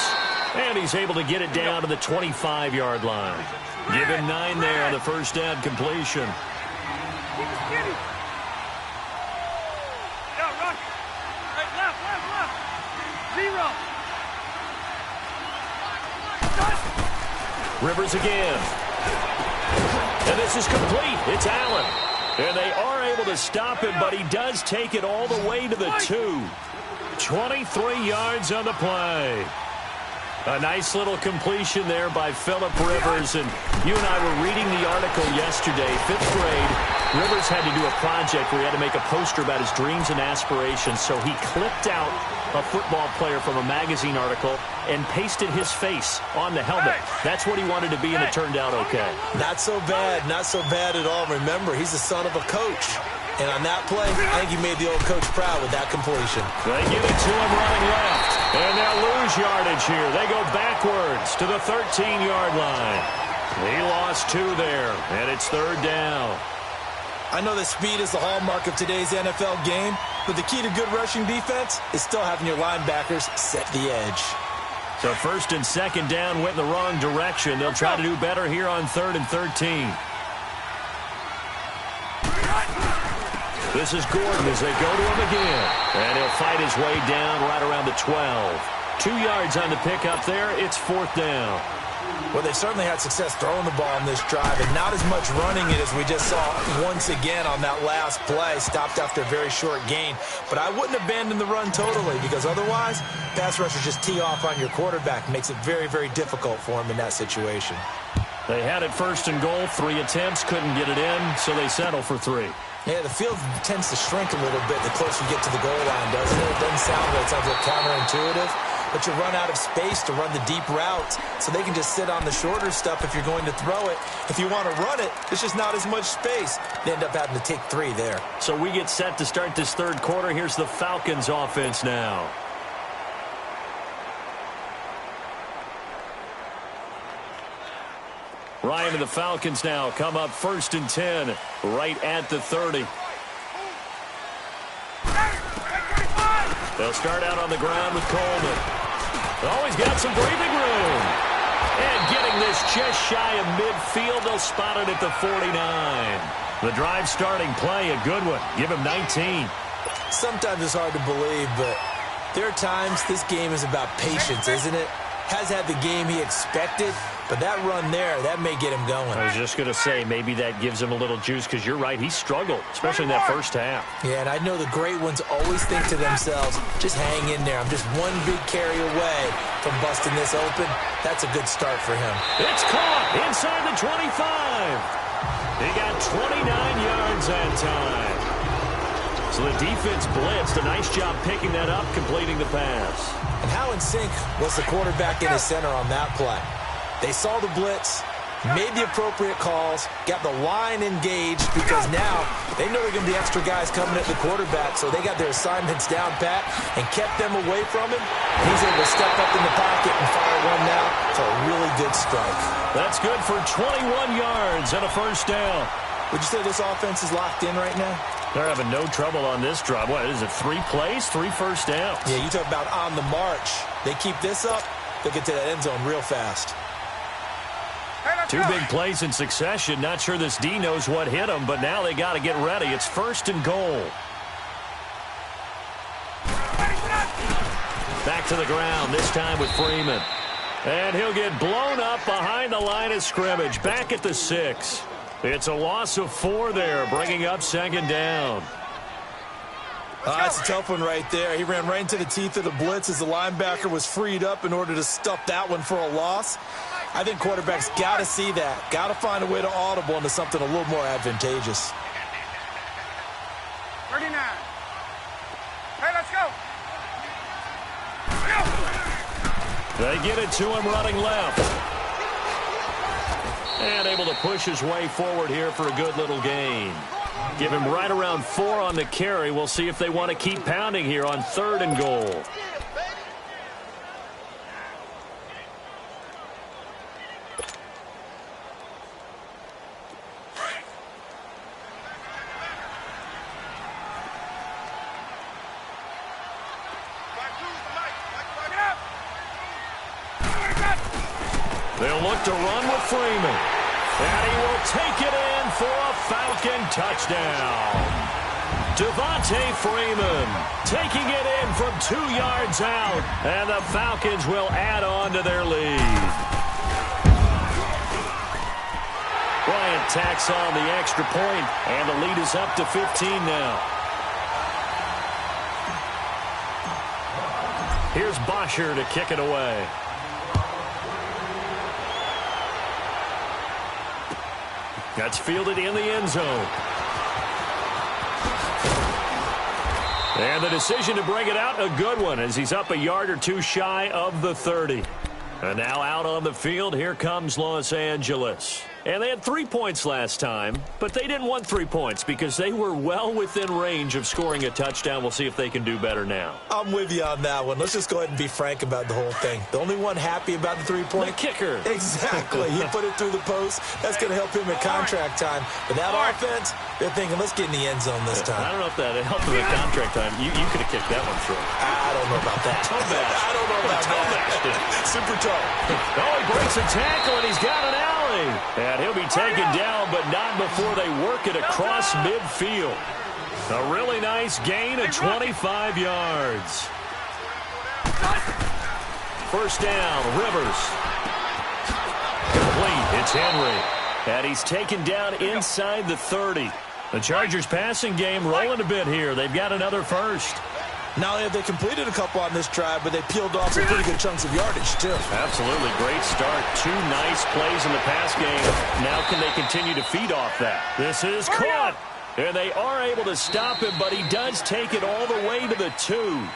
Speaker 3: And he's able to get it down to the 25-yard line. Give him 9 there on the first down completion. Rivers again. And this is complete. It's Allen. And they are able to stop him, but he does take it all the way to the 2. 23 yards on the play. A nice little completion there by Phillip Rivers. And you and I were reading the article yesterday, 5th grade. Rivers had to do a project where he had to make a poster about his dreams and aspirations. So he clipped out a football player from a magazine article and pasted his face on the helmet. That's what he wanted to be, and it turned out okay.
Speaker 6: Not so bad. Not so bad at all. Remember, he's the son of a coach. And on that play, I think he made the old coach proud with that completion.
Speaker 3: They give it to him running left. And they'll lose yardage here. They go backwards to the 13-yard line. He lost 2 there, and it's 3rd down.
Speaker 6: I know that speed is the hallmark of today's NFL game, but the key to good rushing defense is still having your linebackers set the edge.
Speaker 3: So 1st and 2nd down went in the wrong direction. They'll try to do better here on 3rd and 13. This is Gordon as they go to him again. And he'll fight his way down right around the 12. 2 yards on the pickup there. It's 4th down.
Speaker 6: Well, they certainly had success throwing the ball on this drive, and not as much running it as we just saw once again on that last play. Stopped after a very short gain. But I wouldn't abandon the run totally, because otherwise, pass rushers just tee off on your quarterback. Makes it very, very difficult for him in that situation.
Speaker 3: They had it 1st and goal. 3 attempts, couldn't get it in, so they settle for 3.
Speaker 6: Yeah, the field tends to shrink a little bit the closer you get to the goal line, doesn't it? It doesn't sound right. It sounds like counterintuitive. But you run out of space to run the deep routes, so they can just sit on the shorter stuff if you're going to throw it. If you want to run it, there's just not as much space. They end up having to take 3 there.
Speaker 3: So we get set to start this 3rd quarter. Here's the Falcons offense now. Ryan and the Falcons now come up 1st and 10, right at the 30. They'll start out on the ground with Coleman. Oh, he's got some breathing room. And getting this just shy of midfield, they'll spot it at the 49. The drive starting play, a good one. Give him 19.
Speaker 6: Sometimes it's hard to believe, but there are times this game is about patience, isn't it? Has had the game he expected, but that run there, that may get him going.
Speaker 3: I was just going to say, maybe that gives him a little juice, because you're right, he struggled, especially in that first half.
Speaker 6: Yeah, and I know the great ones always think to themselves, just hang in there. I'm just one big carry away from busting this open. That's a good start for him.
Speaker 3: It's caught inside the 25. He got 29 yards that time. So the defense blitzed. A nice job picking that up, completing the pass.
Speaker 6: And how in sync was the quarterback in his center on that play? They saw the blitz, made the appropriate calls, got the line engaged, because now they know they're going to be extra guys coming at the quarterback, so they got their assignments down pat and kept them away from him. He's able to step up in the pocket and fire one now for a really good strike.
Speaker 3: That's good for 21 yards and a first down.
Speaker 6: Would you say this offense is locked in right now?
Speaker 3: They're having no trouble on this drive. What is it, 3 plays, 3 first downs?
Speaker 6: Yeah, you talk about on the march. They keep this up, they'll get to that end zone real fast.
Speaker 3: 2 big plays in succession. Not sure this D knows what hit him, but now they got to get ready. It's 1st and goal. Back to the ground, this time with Freeman. And he'll get blown up behind the line of scrimmage. Back at the 6. It's a loss of 4 there, bringing up 2nd down.
Speaker 6: That's a tough one right there. He ran right into the teeth of the blitz as the linebacker was freed up in order to stuff that one for a loss. I think quarterbacks got to see that. Got to find a way to audible into something a little more advantageous.
Speaker 4: 39. Hey, let's go.
Speaker 3: They get it to him running left. And able to push his way forward here for a good little gain. Give him right around 4 on the carry. We'll see if they want to keep pounding here on 3rd and goal. They'll look to run with Freeman. And he will take it in for a Falcon touchdown. Devontae Freeman taking it in from 2 yards out. And the Falcons will add on to their lead. Bryant tacks on the extra point, and the lead is up to 15 now. Here's Bosher to kick it away. That's fielded in the end zone. And the decision to bring it out, a good one, as he's up a yard or 2 shy of the 30. And now out on the field, here comes Los Angeles. And they had 3 points last time, but they didn't want 3 points because they were well within range of scoring a touchdown. We'll see if they can do better now.
Speaker 6: I'm with you on that one. Let's just go ahead and be frank about the whole thing. The only one happy about the 3-point?
Speaker 3: The kicker.
Speaker 6: Exactly. He put it through the post. That's going to help him at contract time. But that offense, they're thinking, let's get in the end zone this time.
Speaker 3: I don't know if that helped him at contract time. You could have kicked that one through.
Speaker 6: I don't know about that.
Speaker 3: Toe bash.
Speaker 6: I don't know about that. Super toe.
Speaker 3: Oh, he breaks a tackle, and he's got an alley. And he'll be taken down, but not before they work it across midfield. A really nice gain of 25 yards. First down, Rivers. Complete, it's Henry. And he's taken down inside the 30. The Chargers passing game rolling a bit here. They've got another first.
Speaker 6: Not only have they completed a couple on this drive, but they peeled off some pretty good chunks of yardage, too.
Speaker 3: Absolutely. Great start. 2 nice plays in the pass game. Now can they continue to feed off that? This is caught. And they are able to stop him, but he does take it all the way to the 2.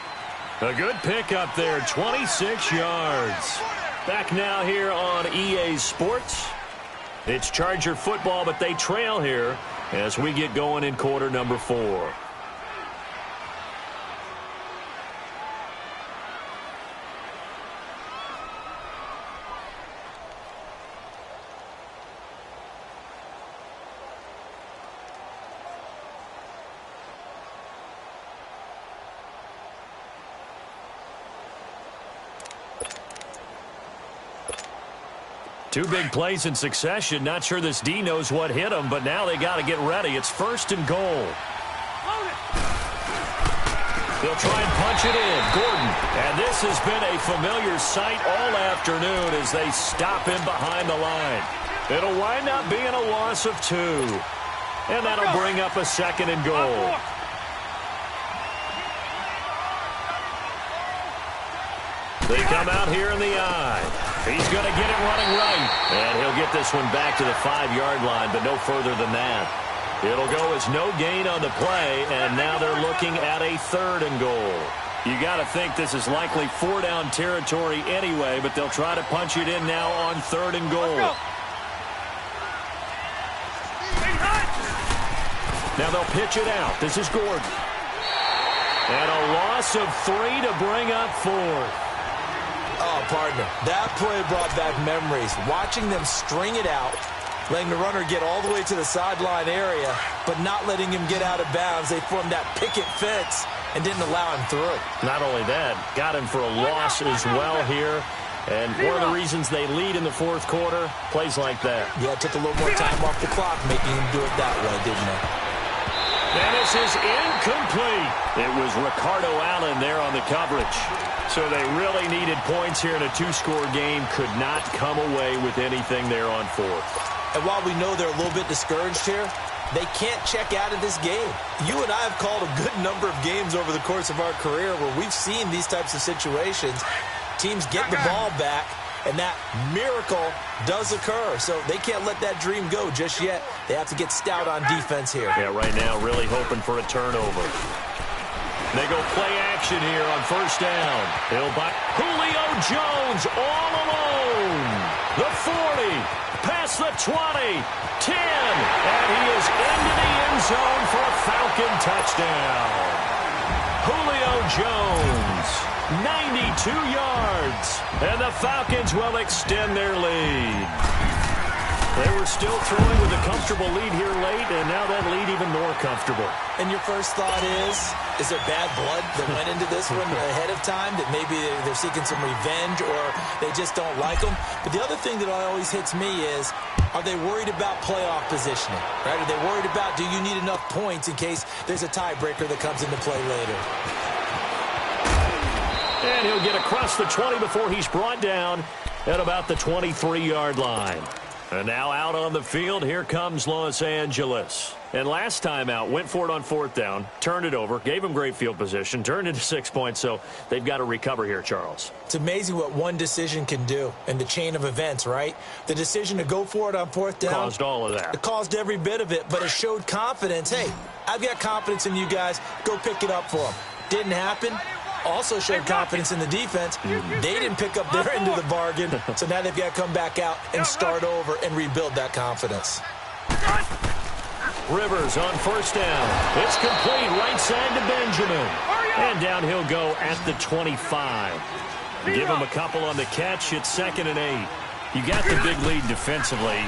Speaker 3: A good pickup there, 26 yards. Back now here on EA Sports. It's Charger football, but they trail here as we get going in quarter number 4. Two big plays in succession. Not sure this D knows what hit him, but now they got to get ready. It's 1st and goal. They'll try and punch it in. Gordon. And this has been a familiar sight all afternoon as they stop him behind the line. It'll wind up being a loss of 2. And that'll bring up a 2nd and goal. They come out here in the eye. He's going to get it running right. And he'll get this one back to the 5-yard line, but no further than that. It'll go as no gain on the play, and now they're looking at a 3rd and goal. You got to think this is likely 4-down territory anyway, but they'll try to punch it in now on 3rd and goal. Now they'll pitch it out. This is Gordon. And a loss of 3 to bring up 4th.
Speaker 6: Oh, partner, that play brought back memories. Watching them string it out, letting the runner get all the way to the sideline area, but not letting him get out of bounds. They formed that picket fence and didn't allow him through.
Speaker 3: Not only that, got him for a loss as well here. And one of the reasons they lead in the 4th quarter, plays like that.
Speaker 6: Yeah, it took a little more time off the clock making him do it that way, didn't it?
Speaker 3: And this is incomplete. It was Ricardo Allen there on the coverage. So they really needed points here in a 2-score game. Could not come away with anything there on 4th.
Speaker 6: And while we know they're a little bit discouraged here, they can't check out of this game. You and I have called a good number of games over the course of our career where we've seen these types of situations. Teams get the ball back, and that miracle does occur. So they can't let that dream go just yet. They have to get stout on defense here.
Speaker 3: Yeah, right now really hoping for a turnover. They go play action here on 1st down. He'll buy Julio Jones all alone. The 40. past the 20, 10, and he is into the end zone for a Falcon touchdown. Julio Jones, 92 yards, and the Falcons will extend their lead. They were still throwing with a comfortable lead here late, and now that lead even more comfortable.
Speaker 6: And your first thought is there bad blood that went into this one ahead of time, that maybe they're seeking some revenge or they just don't like them? But the other thing that always hits me is, are they worried about playoff positioning? Right? Are they worried about, do you need enough points in case there's a tiebreaker that comes into play later?
Speaker 3: And he'll get across the 20 before he's brought down at about the 23-yard line. And now out on the field, here comes Los Angeles. And last time out, went for it on fourth down, turned it over, gave them great field position, turned into 6 points, so they've got to recover here, Charles.
Speaker 6: It's amazing what one decision can do in the chain of events, right? The decision to go for it on fourth down
Speaker 3: caused all of that.
Speaker 6: It caused every bit of it, but it showed confidence. Hey, I've got confidence in you guys. Go pick it up for them. Didn't happen. Also showed confidence in the defense. They didn't pick up their end of the bargain, so now they've got to come back out and start over and rebuild that confidence.
Speaker 3: Rivers on first down. It's complete right side to Benjamin. And down he'll go at the 25. Give him a couple on the catch. It's 2nd and 8. You got the big lead defensively.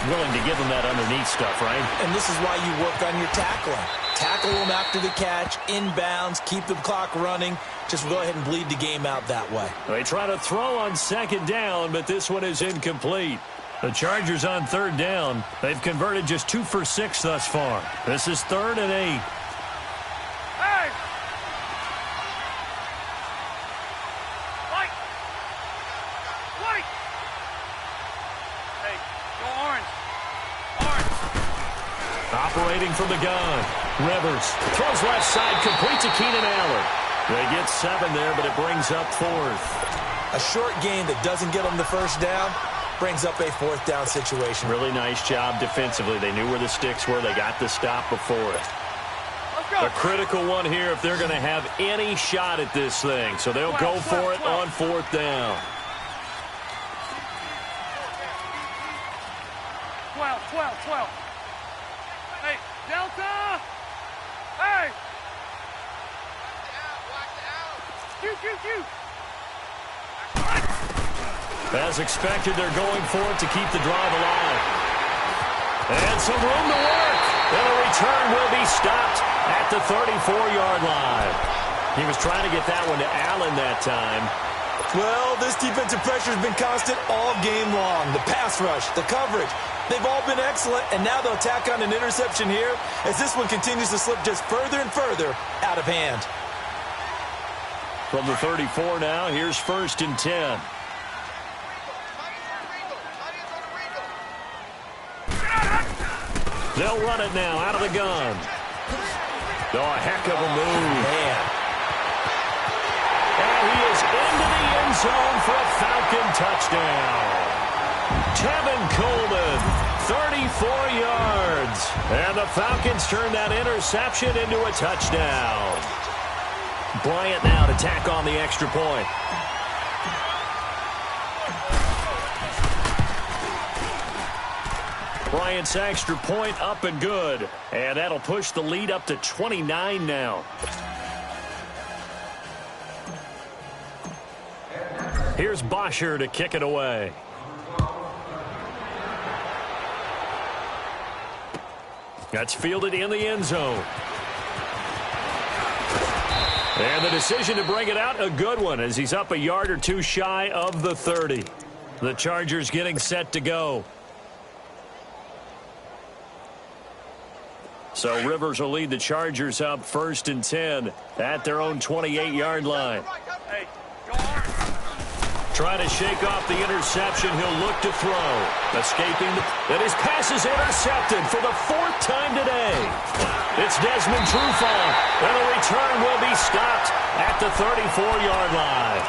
Speaker 3: Willing to give them that underneath stuff, right?
Speaker 6: And this is why you work on your tackling. Tackle them after the catch, inbounds, keep the clock running. Just go ahead and bleed the game out that way.
Speaker 3: They try to throw on 2nd down, but this one is incomplete. The Chargers on 3rd down. They've converted just 2 for 6 thus far. This is 3rd and 8.
Speaker 4: Hey! White! White! Hey, go orange. Orange.
Speaker 3: Operating from the gun. Rivers throws left side, complete to Keenan Allen. They get 7 there, but it brings up 4th.
Speaker 6: A short game that doesn't get them the first down brings up a 4th down situation.
Speaker 3: Really nice job defensively. They knew where the sticks were. They got the stop before it.
Speaker 4: Let's go.
Speaker 3: A critical one here if they're going to have any shot at this thing. So they'll go for it on 4th down.
Speaker 4: 12. Hey, Delta! Hey! Q.
Speaker 3: As expected, they're going for it to keep the drive alive. And some room to work. And a return will be stopped at the 34-yard line. He was trying to get that one to Allen that time.
Speaker 6: Well, this defensive pressure has been constant all game long. The pass rush, the coverage, they've all been excellent, and now they'll tack on an interception here as this one continues to slip just further and further out of hand.
Speaker 3: From the 34 now, here's 1st and 10. They'll run it now out of the gun. Oh, a heck of a move.
Speaker 6: Man.
Speaker 3: And he is into the end zone for a Falcon touchdown. Tevin Coleman, 34 yards. And the Falcons turn that interception into a touchdown. Bryant now to tack on the extra point. Bryant's extra point up and good. And that'll push the lead up to 29 now. Here's Bosher to kick it away. That's fielded in the end zone. And the decision to bring it out, a good one, as he's up a yard or two shy of the 30. The Chargers getting set to go. So Rivers will lead the Chargers up 1st and 10 at their own 28-yard line.
Speaker 4: Hey, go orange.
Speaker 3: Trying to shake off the interception. He'll look to throw. Escaping. And his pass is intercepted for the 4th time today. It's Desmond Trufant. And the return will be stopped at the 34-yard line.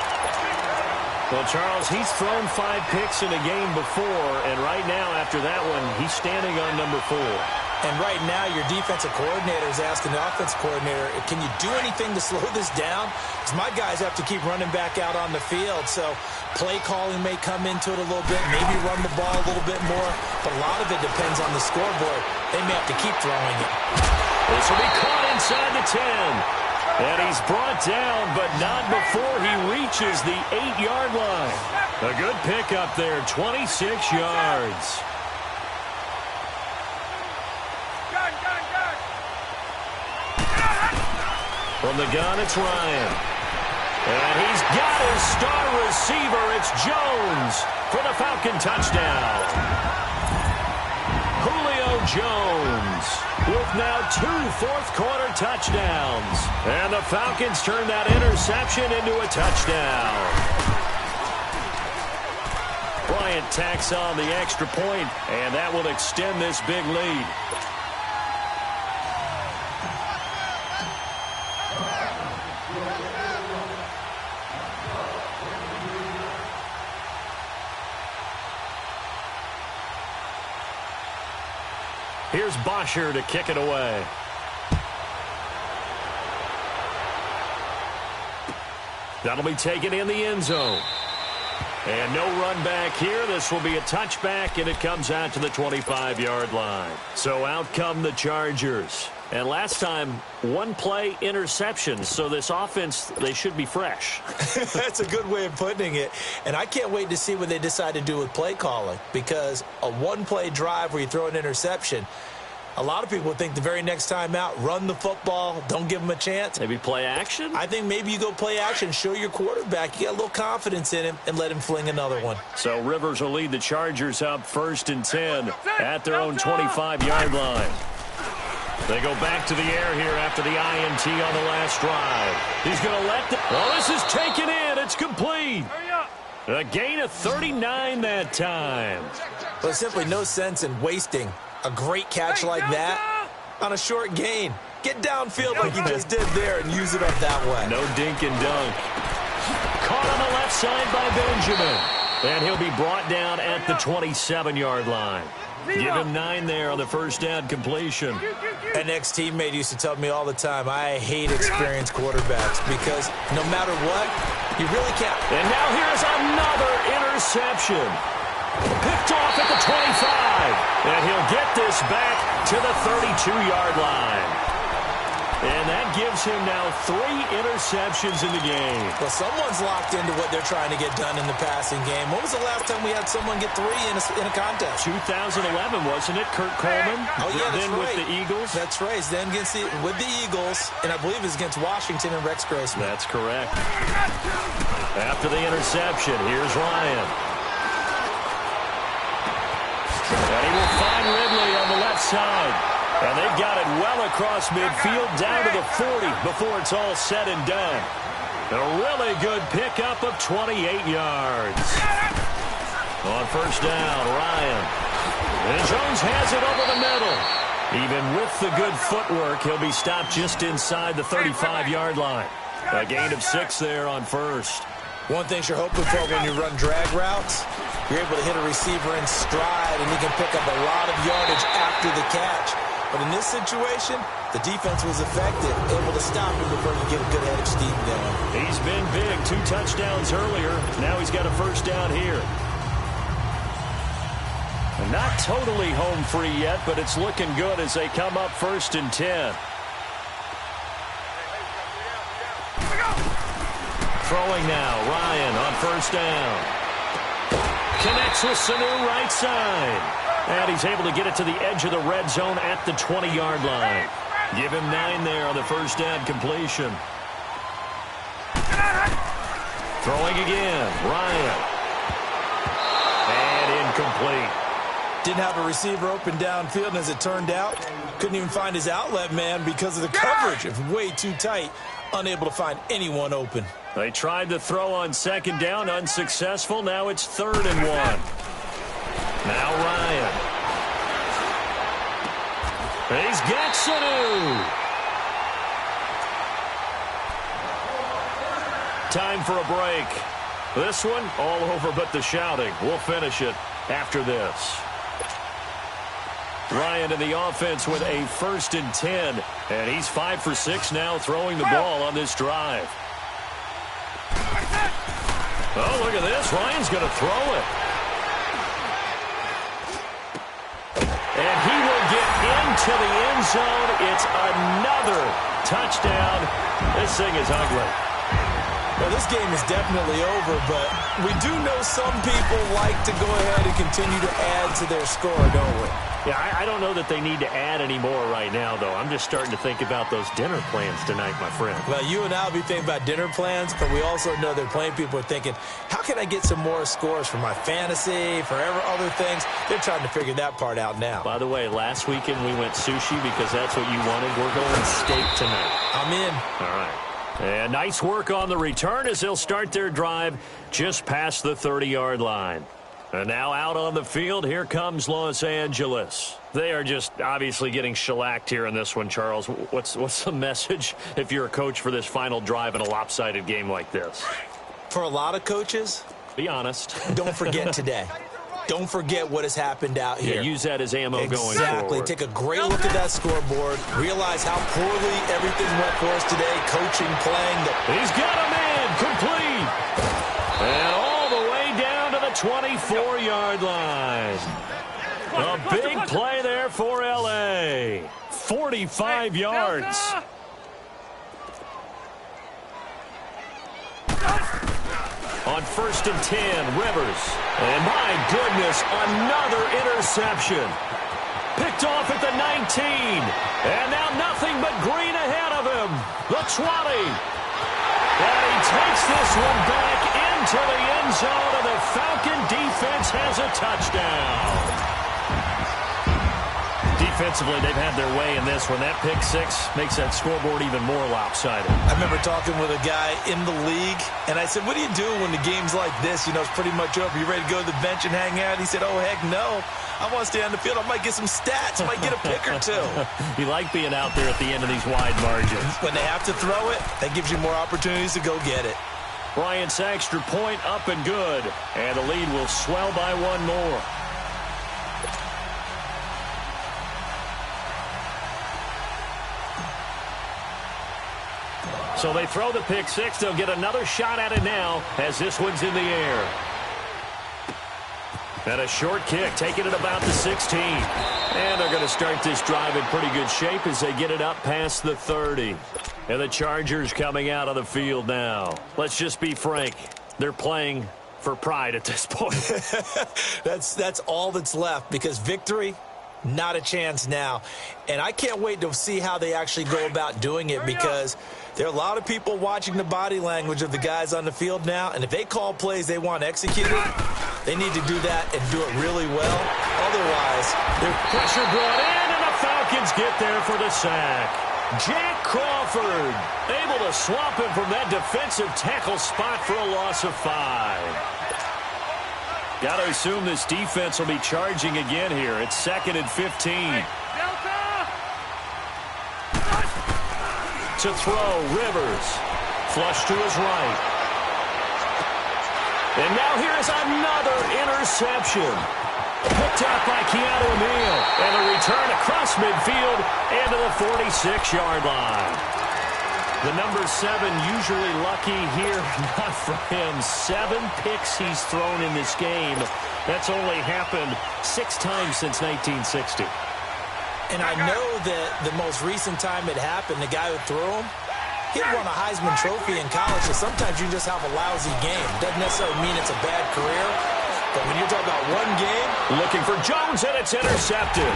Speaker 3: Well, Charles, he's thrown 5 picks in a game before. And right now, after that one, he's standing on number 4.
Speaker 6: And right now, your defensive coordinator is asking the offensive coordinator, can you do anything to slow this down? Because my guys have to keep running back out on the field. So play calling may come into it a little bit, maybe run the ball a little bit more. But a lot of it depends on the scoreboard. They may have to keep throwing it.
Speaker 3: This will be caught inside the 10. And he's brought down, but not before he reaches the 8-yard line. A good pickup there, 26 yards. From the gun, it's Ryan. And he's got his star receiver. It's Jones for the Falcon touchdown. Julio Jones with now 2 fourth-quarter touchdowns. And the Falcons turn that interception into a touchdown. Bryant tacks on the extra point, and that will extend this big lead. Here's Bosher to kick it away. That'll be taken in the end zone. And no run back here. This will be a touchback, and it comes out to the 25-yard line. So out come the Chargers. And last time, 1 play interception. So this offense, they should be fresh.
Speaker 6: That's a good way of putting it. And I can't wait to see what they decide to do with play calling. Because a 1-play drive where you throw an interception, a lot of people would think the very next time out, run the football, don't give them a chance.
Speaker 3: Maybe play action?
Speaker 6: I think maybe you go play action, show your quarterback you got a little confidence in him, and let him fling another one.
Speaker 3: So Rivers will lead the Chargers up 1st and 10 at their own 25-yard line. They go back to the air here after the INT on the last drive. He's going to let the... Oh, this is taken in. It's complete. A gain of 39 that time.
Speaker 6: Well, there's simply no sense in wasting a great catch like that on a short gain. Get downfield like you just did there and use it up that way.
Speaker 3: No dink and dunk. Caught on the left side by Benjamin. And he'll be brought down at the 27-yard line. Give him 9 there on the first down completion.
Speaker 6: An ex-teammate used to tell me all the time, I hate experienced quarterbacks because no matter what, you really can't.
Speaker 3: And now here's another interception. Picked off at the 25. And he'll get this back to the 32-yard line. And that gives him now 3 interceptions in the game.
Speaker 6: Well, someone's locked into what they're trying to get done in the passing game. When was the last time we had someone get 3 in a contest?
Speaker 3: 2011, wasn't it? Kurt Coleman?
Speaker 6: Oh, yeah, that's
Speaker 3: then
Speaker 6: right.
Speaker 3: With the Eagles?
Speaker 6: That's right. Then with the Eagles, and I believe it's against Washington and Rex Grossman.
Speaker 3: That's correct. After the interception, here's Ryan. And he will find Ridley on the left side. And they've got it well across midfield down to the 40 before it's all said and done. A really good pickup of 28 yards. On first down, Ryan. And Jones has it over the middle. Even with the good footwork, he'll be stopped just inside the 35-yard line. A gain of 6 there on first.
Speaker 6: One thing you're hoping for when you run drag routes, you're able to hit a receiver in stride, and he can pick up a lot of yardage after the catch. But in this situation, the defense was effective, able to stop him before he get a good head of steam going.
Speaker 3: He's been big, 2 touchdowns earlier. Now he's got a first down here. Not totally home free yet, but it's looking good as they come up 1st and 10. Throwing now, Ryan on first down. Connects with Sanu right side. And he's able to get it to the edge of the red zone at the 20-yard line. Give him 9 there on the first down completion. Throwing again, Ryan. And incomplete.
Speaker 6: Didn't have a receiver open downfield, and as it turned out, couldn't even find his outlet man because of the coverage. It was way too tight, unable to find anyone open.
Speaker 3: They tried to throw on second down, unsuccessful. Now it's 3rd and 1. Now Ryan. He's got Sanu. Time for a break. This one all over but the shouting. We'll finish it after this. Ryan in the offense with a 1st and 10. And he's 5 for 6 now throwing the ball on this drive. Oh, look at this. Ryan's going to throw it. And he will get into the end zone. It's another touchdown. This thing is ugly.
Speaker 5: Well, this game is definitely over, but we do know some people like to go ahead and continue to add to their score, don't we?
Speaker 3: Yeah, I don't know that they need to add any more right now, though. I'm just starting to think about those dinner plans tonight, my friend.
Speaker 5: Well, you and I will be thinking about dinner plans, but we also know that plenty of people are thinking, how can I get some more scores for my fantasy, for other things? They're trying to figure that part out now.
Speaker 3: By the way, last weekend we went sushi because that's what you wanted. We're going steak tonight.
Speaker 5: I'm in.
Speaker 3: All right. And nice work on the return as they'll start their drive just past the 30-yard line. And now out on the field, here comes Los Angeles. They are just obviously getting shellacked here in this one, Charles. What's the message if you're a coach for this final drive in a lopsided game like this?
Speaker 5: For a lot of coaches,
Speaker 3: be honest.
Speaker 5: Don't forget today. Don't forget what has happened out here.
Speaker 3: Yeah, use that as ammo going forward.
Speaker 5: Exactly. Take a great look at that scoreboard. Realize how poorly everything went for us today. Coaching, playing.
Speaker 3: He's got a man. Complete. And all the way down to the 24-yard line. A big play there for L.A. 45 yards. On 1st and 10, Rivers. And my goodness, another interception. Picked off at the 19. And now nothing but green ahead of him. The 20. And he takes this one back into the end zone, and the Falcon defense has a touchdown. Defensively, they've had their way in this one. That pick six makes that scoreboard even more lopsided.
Speaker 5: I remember talking with a guy in the league, and I said, what do you do when the game's like this? You know, it's pretty much over. You ready to go to the bench and hang out? He said, oh, heck no. I want to stay on the field. I might get some stats. I might get a pick or two.
Speaker 3: You like being out there at the end of these wide margins.
Speaker 5: When they have to throw it, that gives you more opportunities to go get it.
Speaker 3: Bryant's extra point up and good. And the lead will swell by one more. So they throw the pick six. They'll get another shot at it now as this one's in the air. And a short kick, taking it about the 16. And they're going to start this drive in pretty good shape as they get it up past the 30. And the Chargers coming out of the field now. Let's just be frank. They're playing for pride at this point.
Speaker 5: That's all that's left, because victory, not a chance now. And I can't wait to see how they actually go about doing it, because there are a lot of people watching the body language of the guys on the field now, and if they call plays they want executed, they need to do that and do it really well. Otherwise,
Speaker 3: their pressure brought in, and the Falcons get there for the sack. Jack Crawford able to swap him from that defensive tackle spot for a loss of 5. Got to assume this defense will be charging again here. It's 2nd and 15. To throw, Rivers. Flush to his right. And now here's another interception. Picked out by Keanu O'Neal. And a return across midfield and to the 46-yard line. The number 7 usually lucky here. Not for him. 7 picks he's thrown in this game. That's only happened 6 times since 1960.
Speaker 5: And I know that the most recent time it happened, the guy who threw him, he won a Heisman Trophy in college, so sometimes you just have a lousy game. Doesn't necessarily mean it's a bad career, but when you're talking about one game.
Speaker 3: Looking for Jones, and it's intercepted.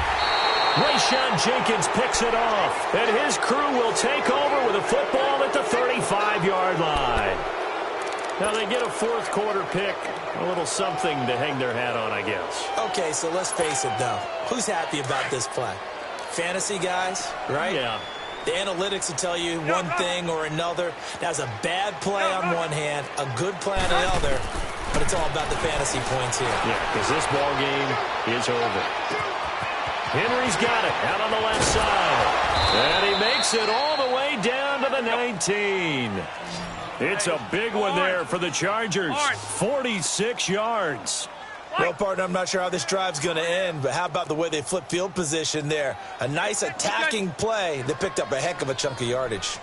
Speaker 3: Rayshon Jenkins picks it off, and his crew will take over with a football at the 35-yard line. Now they get a fourth quarter pick. A little something to hang their hat on, I guess.
Speaker 5: Okay, so let's face it, though. Who's happy about this play? Fantasy guys, right?
Speaker 3: Yeah.
Speaker 5: The analytics will tell you one thing or another. That's a bad play on one hand, a good play on the other, but it's all about the fantasy points here.
Speaker 3: Yeah, because this ball game is over. Henry's got it out on the left side. And he makes it all the way down to the 19. It's a big one there for the Chargers. 46 yards.
Speaker 5: Well, partner, I'm not sure how this drive's going to end, but how about the way they flip field position there? A nice attacking play that picked up a heck of a chunk of yardage.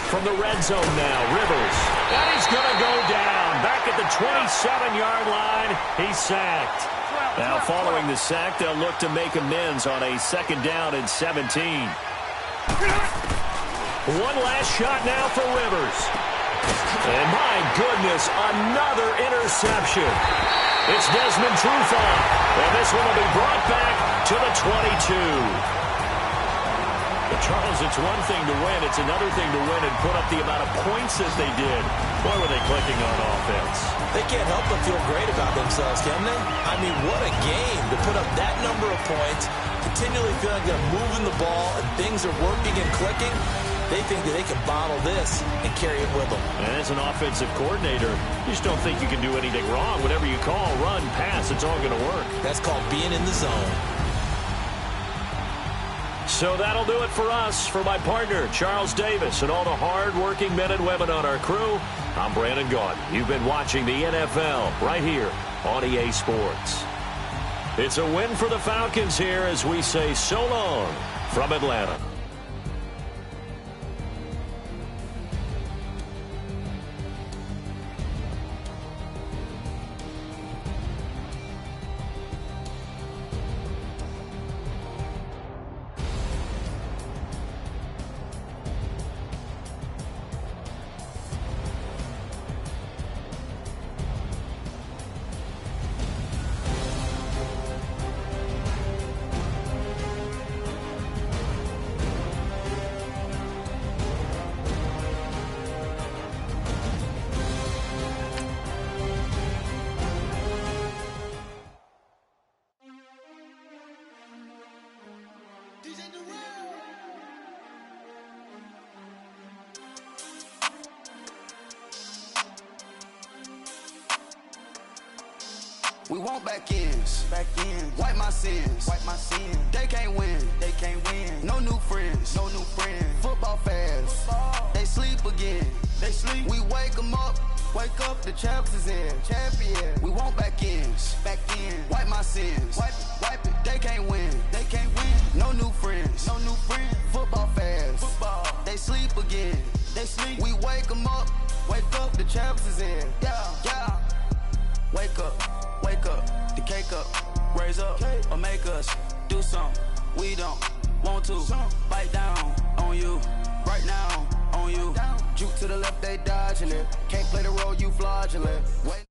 Speaker 3: From the red zone now, Rivers. And he's going to go down. Back at the 27-yard line, he's sacked. Now, following the sack, they'll look to make amends on a 2nd down and 17. One last shot now for Rivers. And my goodness, another interception. It's Desmond Trufant. And this one will be brought back to the 22. But Charles, it's one thing to win. It's another thing to win and put up the amount of points that they did. Boy, were they clicking on offense.
Speaker 5: They can't help but feel great about themselves, can they? I mean, what a game to put up that number of points, continually feeling like they're moving the ball and things are working and clicking. They think that they can bottle this and carry it with them.
Speaker 3: And as an offensive coordinator, you just don't think you can do anything wrong. Whatever you call, run, pass, it's all going to work.
Speaker 5: That's called being in the zone.
Speaker 3: So that'll do it for us. For my partner, Charles Davis, and all the hard-working men and women on our crew, I'm Brandon Gaudin. You've been watching the NFL right here on EA Sports. It's a win for the Falcons here as we say so long from Atlanta.
Speaker 2: We want back ends. Wipe my sins. They can't win. No new friends. Football fans. They sleep again. We wake them up. Wake up, the champs is in. Champion. We want back ends. Wipe my sins. Wipe it. They can't win. No new friends. Football fans. They sleep again. We wake them up. Wake up, the champs is in. Yeah. Wake up, the cake up, raise up, or make us do something we don't want to. Bite down on you, right now on you. Juke to the left, they dodging it. Can't play the role, you fraudulent. Wait.